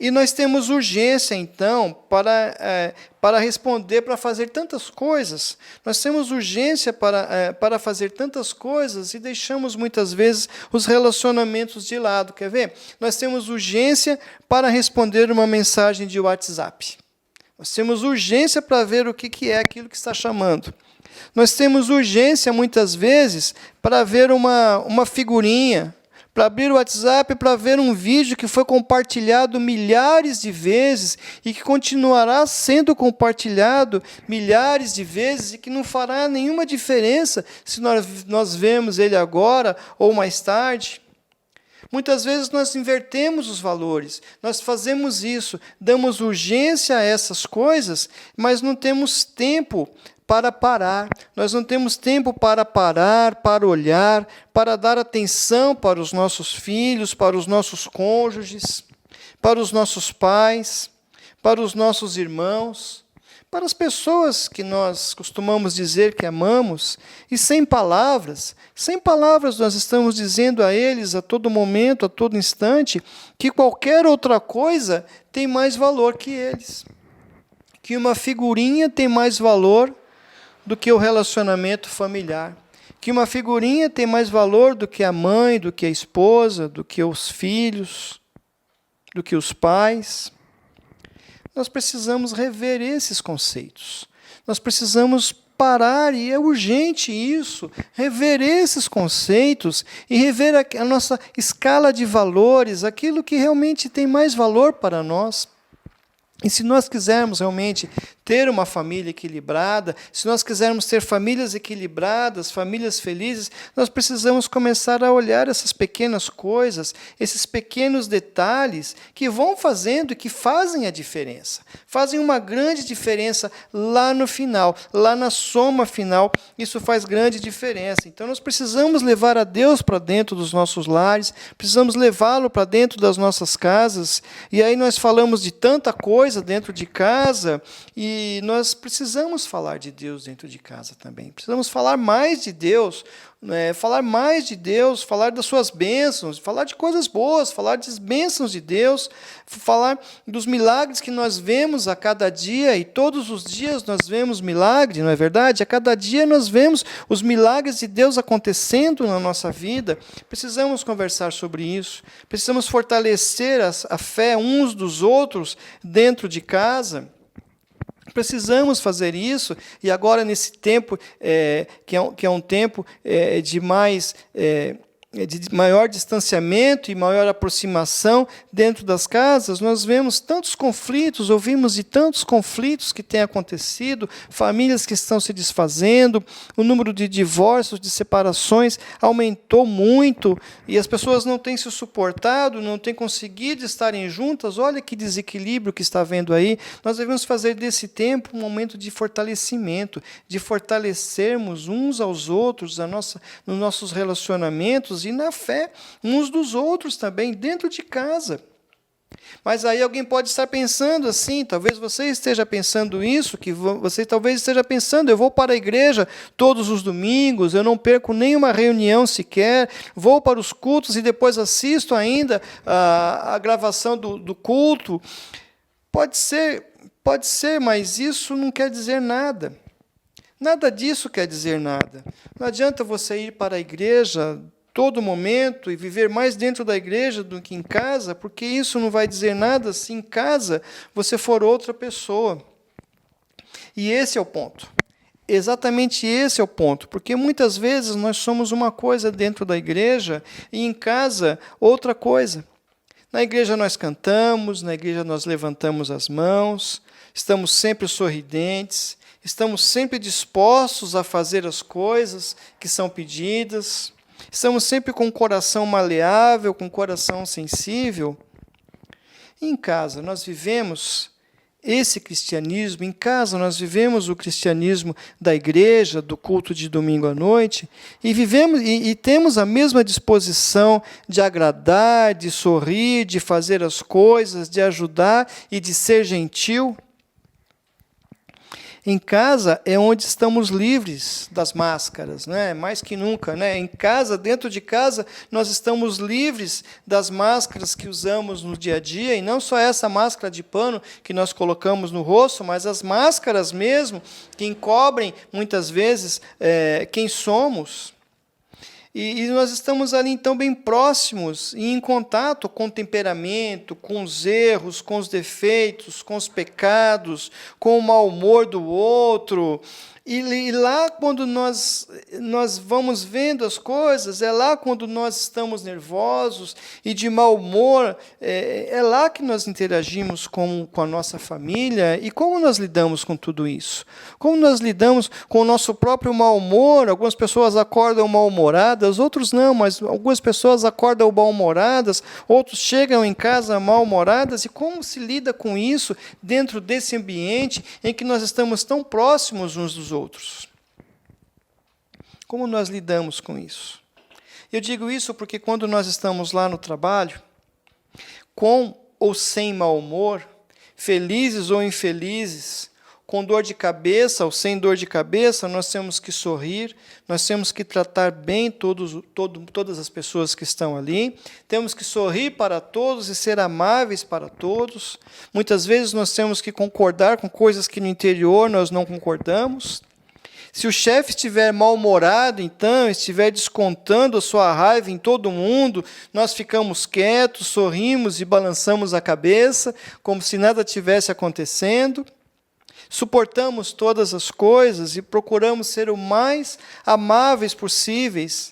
E nós temos urgência, então, para responder, para fazer tantas coisas. Nós temos urgência para fazer tantas coisas e deixamos, muitas vezes, os relacionamentos de lado. Quer ver? Nós temos urgência para responder uma mensagem de WhatsApp. Nós temos urgência para ver o que é aquilo que está chamando. Nós temos urgência, muitas vezes, para ver uma figurinha, para abrir o WhatsApp, para ver um vídeo que foi compartilhado milhares de vezes e que continuará sendo compartilhado milhares de vezes e que não fará nenhuma diferença se nós vemos ele agora ou mais tarde. Muitas vezes nós invertemos os valores, nós fazemos isso, damos urgência a essas coisas, mas não temos tempo para parar. Nós não temos tempo para parar, para olhar, para dar atenção para os nossos filhos, para os nossos cônjuges, para os nossos pais, para os nossos irmãos, para as pessoas que nós costumamos dizer que amamos, e sem palavras nós estamos dizendo a eles a todo momento, a todo instante, que qualquer outra coisa tem mais valor que eles. Que uma figurinha tem mais valor do que o relacionamento familiar. Que uma figurinha tem mais valor do que a mãe, do que a esposa, do que os filhos, do que os pais. Nós precisamos rever esses conceitos. Nós precisamos parar, e é urgente isso, rever esses conceitos e rever a nossa escala de valores, aquilo que realmente tem mais valor para nós. E se nós quisermos realmente ter uma família equilibrada, se nós quisermos ter famílias equilibradas, famílias felizes, nós precisamos começar a olhar essas pequenas coisas, esses pequenos detalhes que vão fazendo e que fazem a diferença. Fazem uma grande diferença lá no final, lá na soma final, isso faz grande diferença. Então nós precisamos levar a Deus para dentro dos nossos lares, precisamos levá-lo para dentro das nossas casas, e aí nós falamos de tanta coisa dentro de casa, e nós precisamos falar de Deus dentro de casa também. Precisamos falar mais de Deus, falar das suas bênçãos, falar de coisas boas, falar das bênçãos de Deus, falar dos milagres que nós vemos a cada dia, e todos os dias nós vemos milagre, não é verdade? A cada dia nós vemos os milagres de Deus acontecendo na nossa vida. Precisamos conversar sobre isso, precisamos fortalecer a fé uns dos outros dentro de casa. Precisamos fazer isso, e agora nesse tempo, que é um tempo de maior distanciamento e maior aproximação dentro das casas, nós vemos tantos conflitos, ouvimos de tantos conflitos que têm acontecido, famílias que estão se desfazendo, o número de divórcios, de separações aumentou muito, e as pessoas não têm se suportado, não têm conseguido estarem juntas. Olha que desequilíbrio que está havendo aí. Nós devemos fazer desse tempo um momento de fortalecimento, de fortalecermos uns aos outros nos nossos relacionamentos, e na fé uns dos outros também, dentro de casa. Mas aí alguém pode estar pensando assim, talvez você esteja pensando isso, que você talvez esteja pensando: eu vou para a igreja todos os domingos, eu não perco nenhuma reunião sequer, vou para os cultos e depois assisto ainda a gravação do culto. Pode ser, mas isso não quer dizer nada. Nada disso quer dizer nada. Não adianta você ir para a igreja todo momento e viver mais dentro da igreja do que em casa, porque isso não vai dizer nada se em casa você for outra pessoa. E esse é o ponto. Exatamente esse é o ponto, porque muitas vezes nós somos uma coisa dentro da igreja e em casa outra coisa. Na igreja nós cantamos, na igreja nós levantamos as mãos, estamos sempre sorridentes, estamos sempre dispostos a fazer as coisas que são pedidas, estamos sempre com o coração maleável, com o coração sensível. E em casa nós vivemos esse cristianismo, em casa nós vivemos o cristianismo da igreja, do culto de domingo à noite, e vivemos e temos a mesma disposição de agradar, de sorrir, de fazer as coisas, de ajudar e de ser gentil. Em casa é onde estamos livres das máscaras, né? Mais que nunca, né? Em casa, dentro de casa, nós estamos livres das máscaras que usamos no dia a dia, e não só essa máscara de pano que nós colocamos no rosto, mas as máscaras mesmo que encobrem muitas vezes quem somos. E nós estamos ali, então, bem próximos e em contato com o temperamento, com os erros, com os defeitos, com os pecados, com o mau humor do outro. E lá, quando nós vamos vendo as coisas, é lá quando nós estamos nervosos e de mau humor, é lá que nós interagimos com a nossa família. E como nós lidamos com tudo isso? Como nós lidamos com o nosso próprio mau humor? Algumas pessoas acordam mal-humoradas, outros não, mas algumas pessoas acordam mal-humoradas, outros chegam em casa mal-humoradas. E como se lida com isso dentro desse ambiente em que nós estamos tão próximos uns dos outros? Como nós lidamos com isso? Eu digo isso porque quando nós estamos lá no trabalho, com ou sem mau humor, felizes ou infelizes, com dor de cabeça ou sem dor de cabeça, nós temos que sorrir, nós temos que tratar bem todas as pessoas que estão ali, temos que sorrir para todos e ser amáveis para todos. Muitas vezes nós temos que concordar com coisas que no interior nós não concordamos. Se o chefe estiver mal-humorado, então, estiver descontando a sua raiva em todo mundo, nós ficamos quietos, sorrimos e balançamos a cabeça, como se nada tivesse acontecendo. Suportamos todas as coisas e procuramos ser o mais amáveis possíveis.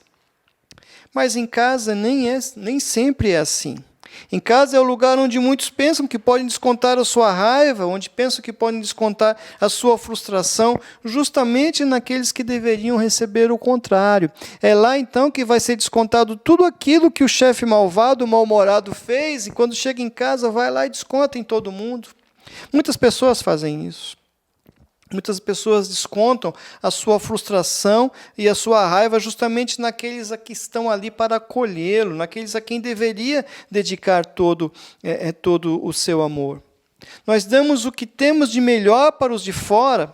Mas em casa nem sempre é assim. Em casa é o lugar onde muitos pensam que podem descontar a sua raiva, onde pensam que podem descontar a sua frustração, justamente naqueles que deveriam receber o contrário. É lá então que vai ser descontado tudo aquilo que o chefe malvado, mal-humorado fez, e quando chega em casa vai lá e desconta em todo mundo. Muitas pessoas fazem isso. Muitas pessoas descontam a sua frustração e a sua raiva justamente naqueles a que estão ali para acolhê-lo, naqueles a quem deveria dedicar todo o seu amor. Nós damos o que temos de melhor para os de fora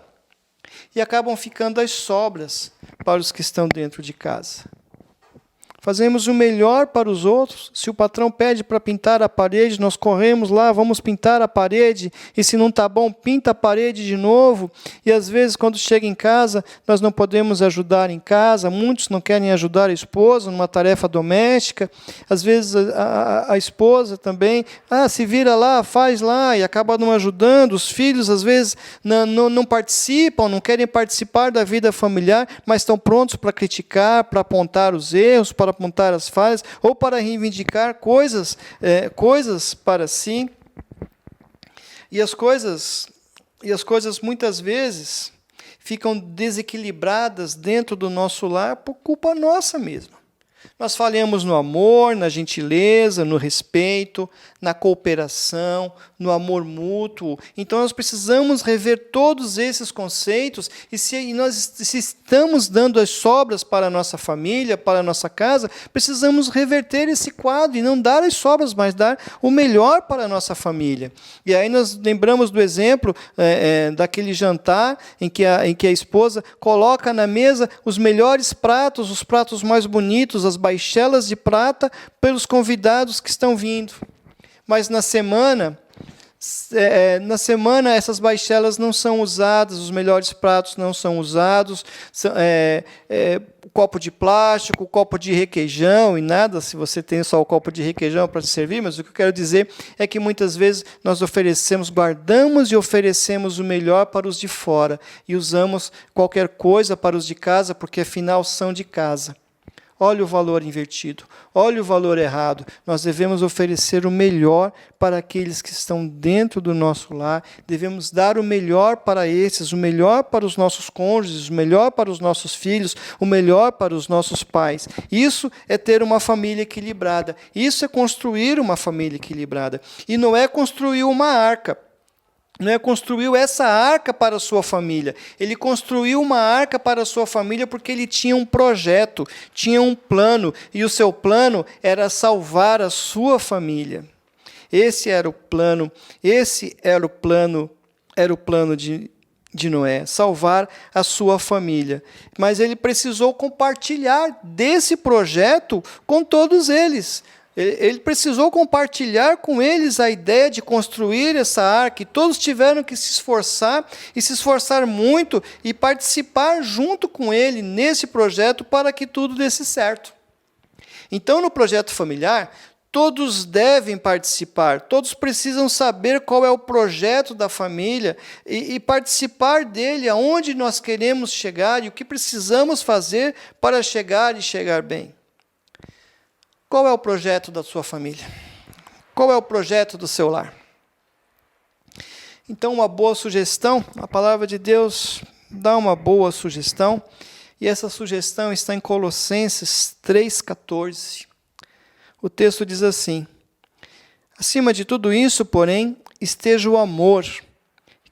e acabam ficando as sobras para os que estão dentro de casa. Fazemos o melhor para os outros. Se o patrão pede para pintar a parede, nós corremos lá, vamos pintar a parede, e se não está bom, pinta a parede de novo. E às vezes, quando chega em casa, nós não podemos ajudar em casa, muitos não querem ajudar a esposa numa tarefa doméstica. Às vezes a esposa também, se vira lá, faz lá, e acaba não ajudando. Os filhos, às vezes, não participam, não querem participar da vida familiar, mas estão prontos para criticar, para apontar os erros, para apontar as falhas, ou para reivindicar coisas para si. E as coisas muitas vezes ficam desequilibradas dentro do nosso lar por culpa nossa mesma. Nós falhamos no amor, na gentileza, no respeito, na cooperação, no amor mútuo. Então nós precisamos rever todos esses conceitos, e se estamos dando as sobras para a nossa família, para a nossa casa, precisamos reverter esse quadro e não dar as sobras, mas dar o melhor para a nossa família. E aí nós lembramos do exemplo daquele jantar em que a esposa coloca na mesa os melhores pratos, os pratos mais bonitos, as baixelas de prata pelos convidados que estão vindo. Mas na semana essas baixelas não são usadas, os melhores pratos não são usados, copo de plástico, copo de requeijão e nada, se você tem só o copo de requeijão para te servir, mas o que eu quero dizer é que muitas vezes nós guardamos e oferecemos o melhor para os de fora e usamos qualquer coisa para os de casa, porque afinal são de casa. Olha o valor invertido, olha o valor errado. Nós devemos oferecer o melhor para aqueles que estão dentro do nosso lar, devemos dar o melhor para esses, o melhor para os nossos cônjuges, o melhor para os nossos filhos, o melhor para os nossos pais. Isso é ter uma família equilibrada, isso é construir uma família equilibrada. E não é construir uma arca. Noé construiu essa arca para a sua família. Ele construiu uma arca para a sua família porque ele tinha um projeto, tinha um plano, e o seu plano era salvar a sua família. Esse era o plano de Noé, salvar a sua família. Mas ele precisou compartilhar desse projeto com todos eles. Ele precisou compartilhar com eles a ideia de construir essa arca, e todos tiveram que se esforçar muito, e participar junto com ele nesse projeto para que tudo desse certo. Então, no projeto familiar, todos devem participar, todos precisam saber qual é o projeto da família e participar dele, aonde nós queremos chegar e o que precisamos fazer para chegar e chegar bem. Qual é o projeto da sua família? Qual é o projeto do seu lar? Então, uma boa sugestão, a palavra de Deus dá uma boa sugestão, e essa sugestão está em Colossenses 3,14. O texto diz assim: acima de tudo isso, porém, esteja o amor,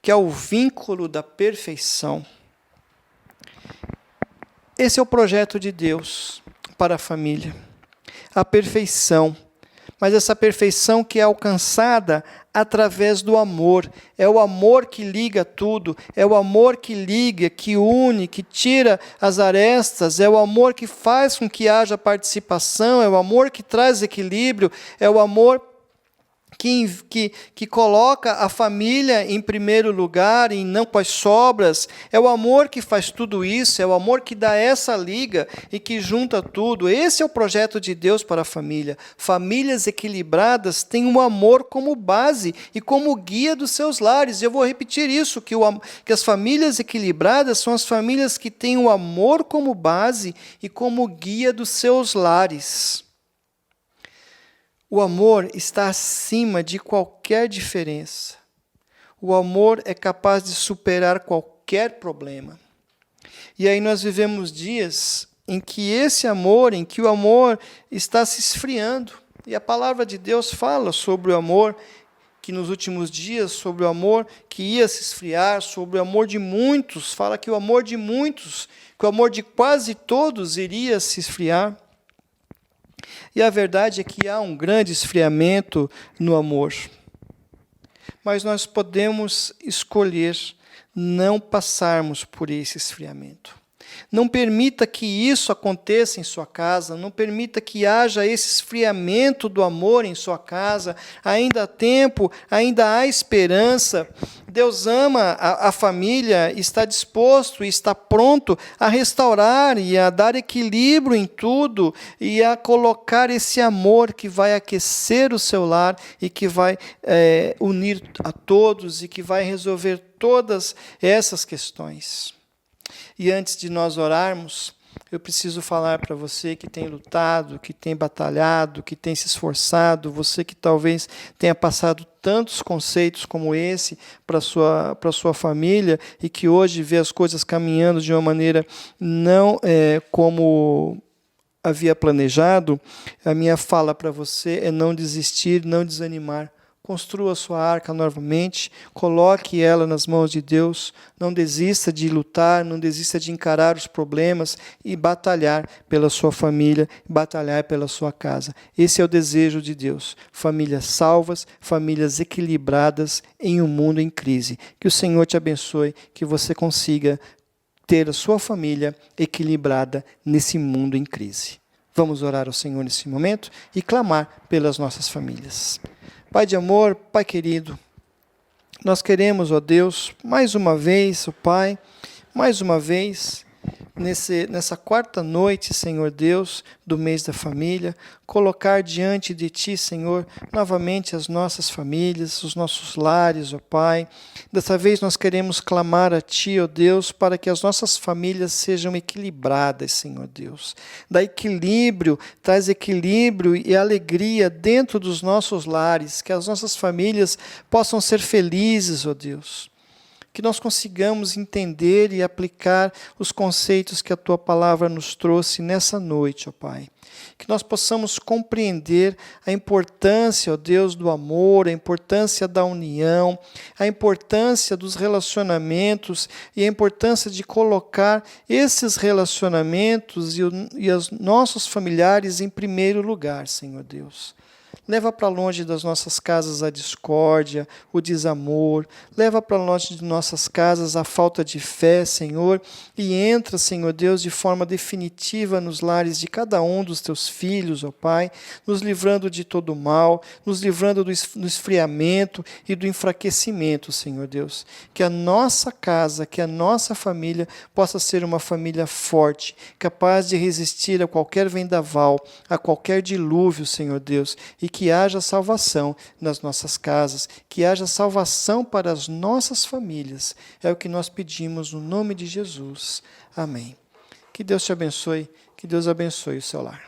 que é o vínculo da perfeição. Esse é o projeto de Deus para a família. A perfeição, mas essa perfeição que é alcançada através do amor. É o amor que liga tudo, é o amor que liga, que une, que tira as arestas, é o amor que faz com que haja participação, é o amor que traz equilíbrio, é o amor que coloca a família em primeiro lugar e não com as sobras. É o amor que faz tudo isso, é o amor que dá essa liga e que junta tudo. Esse é o projeto de Deus para a família. Famílias equilibradas têm o amor como base e como guia dos seus lares. Eu vou repetir isso, que as famílias equilibradas são as famílias que têm o amor como base e como guia dos seus lares. O amor está acima de qualquer diferença. O amor é capaz de superar qualquer problema. E aí nós vivemos dias em que o amor está se esfriando. E a palavra de Deus fala sobre o amor, que nos últimos dias, sobre o amor que ia se esfriar, sobre o amor de muitos, fala que o amor de muitos, que o amor de quase todos iria se esfriar. E a verdade é que há um grande esfriamento no amor. Mas nós podemos escolher não passarmos por esse esfriamento. Não permita que isso aconteça em sua casa, não permita que haja esse esfriamento do amor em sua casa. Ainda há tempo, ainda há esperança. Deus ama a família, está disposto e está pronto a restaurar e a dar equilíbrio em tudo e a colocar esse amor que vai aquecer o seu lar e que vai unir a todos e que vai resolver todas essas questões. E antes de nós orarmos, eu preciso falar para você que tem lutado, que tem batalhado, que tem se esforçado, você que talvez tenha passado tantos conceitos como esse para a sua família e que hoje vê as coisas caminhando de uma maneira não como havia planejado. A minha fala para você é não desistir, não desanimar. Construa a sua arca novamente, coloque ela nas mãos de Deus, não desista de lutar, não desista de encarar os problemas e batalhar pela sua família, batalhar pela sua casa. Esse é o desejo de Deus. Famílias salvas, famílias equilibradas em um mundo em crise. Que o Senhor te abençoe, que você consiga ter a sua família equilibrada nesse mundo em crise. Vamos orar ao Senhor nesse momento e clamar pelas nossas famílias. Pai de amor, Pai querido, nós queremos, ó Deus, mais uma vez, ó Pai, mais uma vez, nessa quarta noite, Senhor Deus, do mês da família, colocar diante de Ti, Senhor, novamente as nossas famílias, os nossos lares, ó Pai. Dessa vez nós queremos clamar a Ti, ó Deus, para que as nossas famílias sejam equilibradas, Senhor Deus. Dá equilíbrio, traz equilíbrio e alegria dentro dos nossos lares, que as nossas famílias possam ser felizes, ó Deus. Que nós consigamos entender e aplicar os conceitos que a Tua Palavra nos trouxe nessa noite, ó Pai. Que nós possamos compreender a importância, ó Deus, do amor, a importância da união, a importância dos relacionamentos e a importância de colocar esses relacionamentos e os nossos familiares em primeiro lugar, Senhor Deus. Leva para longe das nossas casas a discórdia, o desamor. Leva para longe de nossas casas a falta de fé, Senhor. E entra, Senhor Deus, de forma definitiva nos lares de cada um dos Teus filhos, ó Pai, nos livrando de todo o mal, nos livrando do esfriamento e do enfraquecimento, Senhor Deus. Que a nossa casa, que a nossa família possa ser uma família forte, capaz de resistir a qualquer vendaval, a qualquer dilúvio, Senhor Deus, e que haja salvação nas nossas casas, que haja salvação para as nossas famílias. É o que nós pedimos no nome de Jesus. Amém. Que Deus te abençoe, que Deus abençoe o seu lar.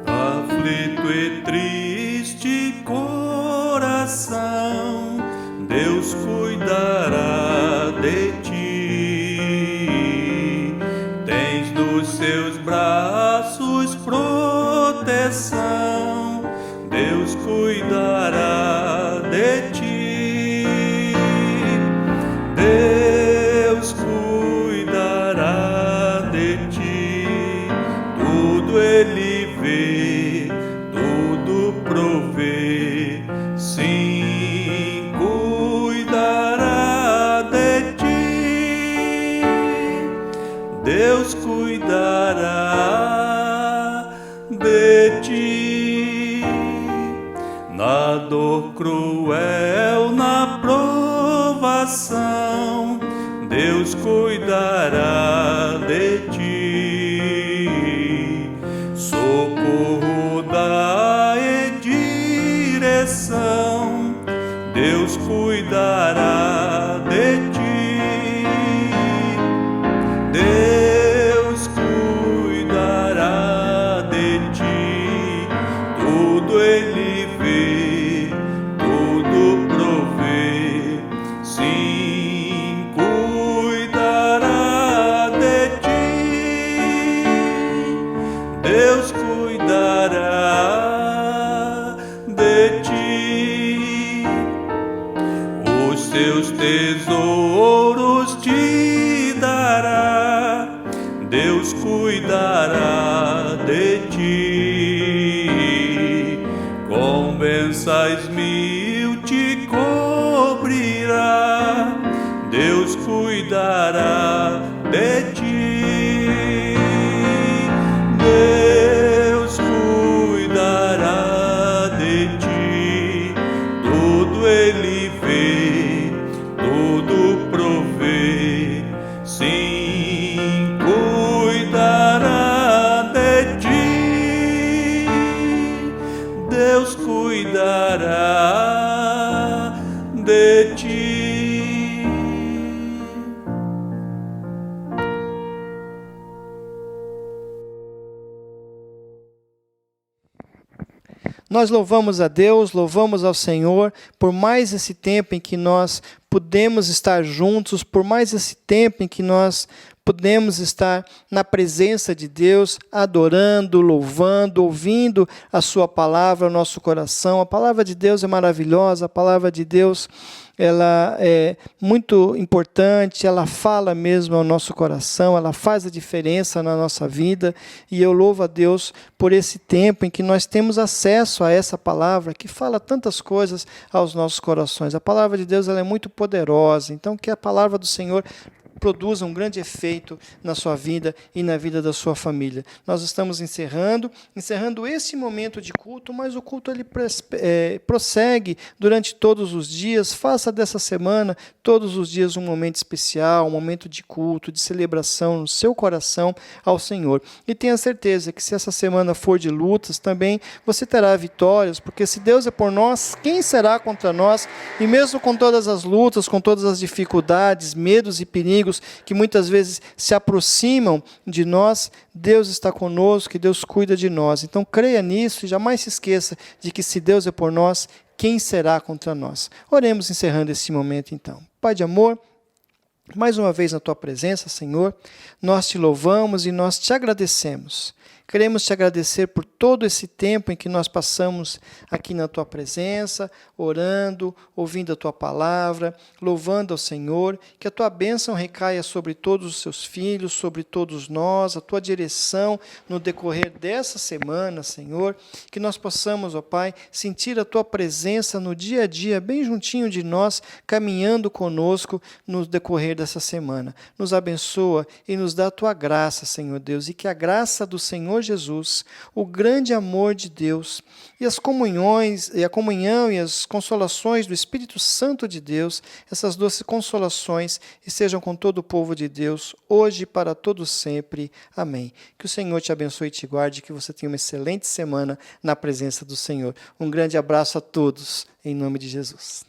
Aflito e triste coração, Deus cuidará de ti. Tens nos seus braços proteção, Deus cuidará de ti. Na dor cruel, na provação, Deus cuidará de ti. Socorro dá e direção, Deus cuidará de ti. Deus cuidará de ti, tudo Ele vê, tudo provê. Sim, cuidará de ti. Deus cuidará de ti. Os seus tesouros te dará, Deus cuidará de ti. Com bênçãos mil te cobrirá, Deus cuidará de ti. Deus cuidará de ti, tudo Ele vê, tudo provê. Sim, cuidará de ti. Deus cuidará de ti. Nós louvamos a Deus, louvamos ao Senhor por mais esse tempo em que nós pudemos estar juntos, por mais esse tempo em que nós pudemos estar na presença de Deus, adorando, louvando, ouvindo a sua palavra ao nosso coração. A palavra de Deus é maravilhosa, a palavra de Deus ela é muito importante, ela fala mesmo ao nosso coração, ela faz a diferença na nossa vida, e eu louvo a Deus por esse tempo em que nós temos acesso a essa palavra que fala tantas coisas aos nossos corações. A palavra de Deus ela é muito poderosa, então que a palavra do Senhor produza um grande efeito na sua vida e na vida da sua família. Nós estamos encerrando esse momento de culto, mas o culto ele prossegue durante todos os dias. Faça dessa semana, todos os dias, um momento especial, um momento de culto, de celebração no seu coração ao Senhor. E tenha certeza que se essa semana for de lutas, também você terá vitórias, porque se Deus é por nós, quem será contra nós? E mesmo com todas as lutas, com todas as dificuldades, medos e perigos que muitas vezes se aproximam de nós, Deus está conosco, que Deus cuida de nós. Então creia nisso e jamais se esqueça de que se Deus é por nós, quem será contra nós? Oremos encerrando esse momento então. Pai de amor, mais uma vez na Tua presença, Senhor, nós Te louvamos e nós Te agradecemos. Queremos Te agradecer por todo esse tempo em que nós passamos aqui na Tua presença, orando, ouvindo a Tua palavra, louvando ao Senhor, que a Tua bênção recaia sobre todos os Seus filhos, sobre todos nós, a Tua direção no decorrer dessa semana, Senhor, que nós possamos, ó Pai, sentir a Tua presença no dia a dia, bem juntinho de nós, caminhando conosco no decorrer dessa semana. Nos abençoa e nos dá a Tua graça, Senhor Deus, e que a graça do Senhor Jesus, o grande amor de Deus e a comunhão e as consolações do Espírito Santo de Deus, essas doces consolações, estejam com todo o povo de Deus, hoje e para todos sempre. Amém. Que o Senhor te abençoe e te guarde, que você tenha uma excelente semana na presença do Senhor. Um grande abraço a todos, em nome de Jesus.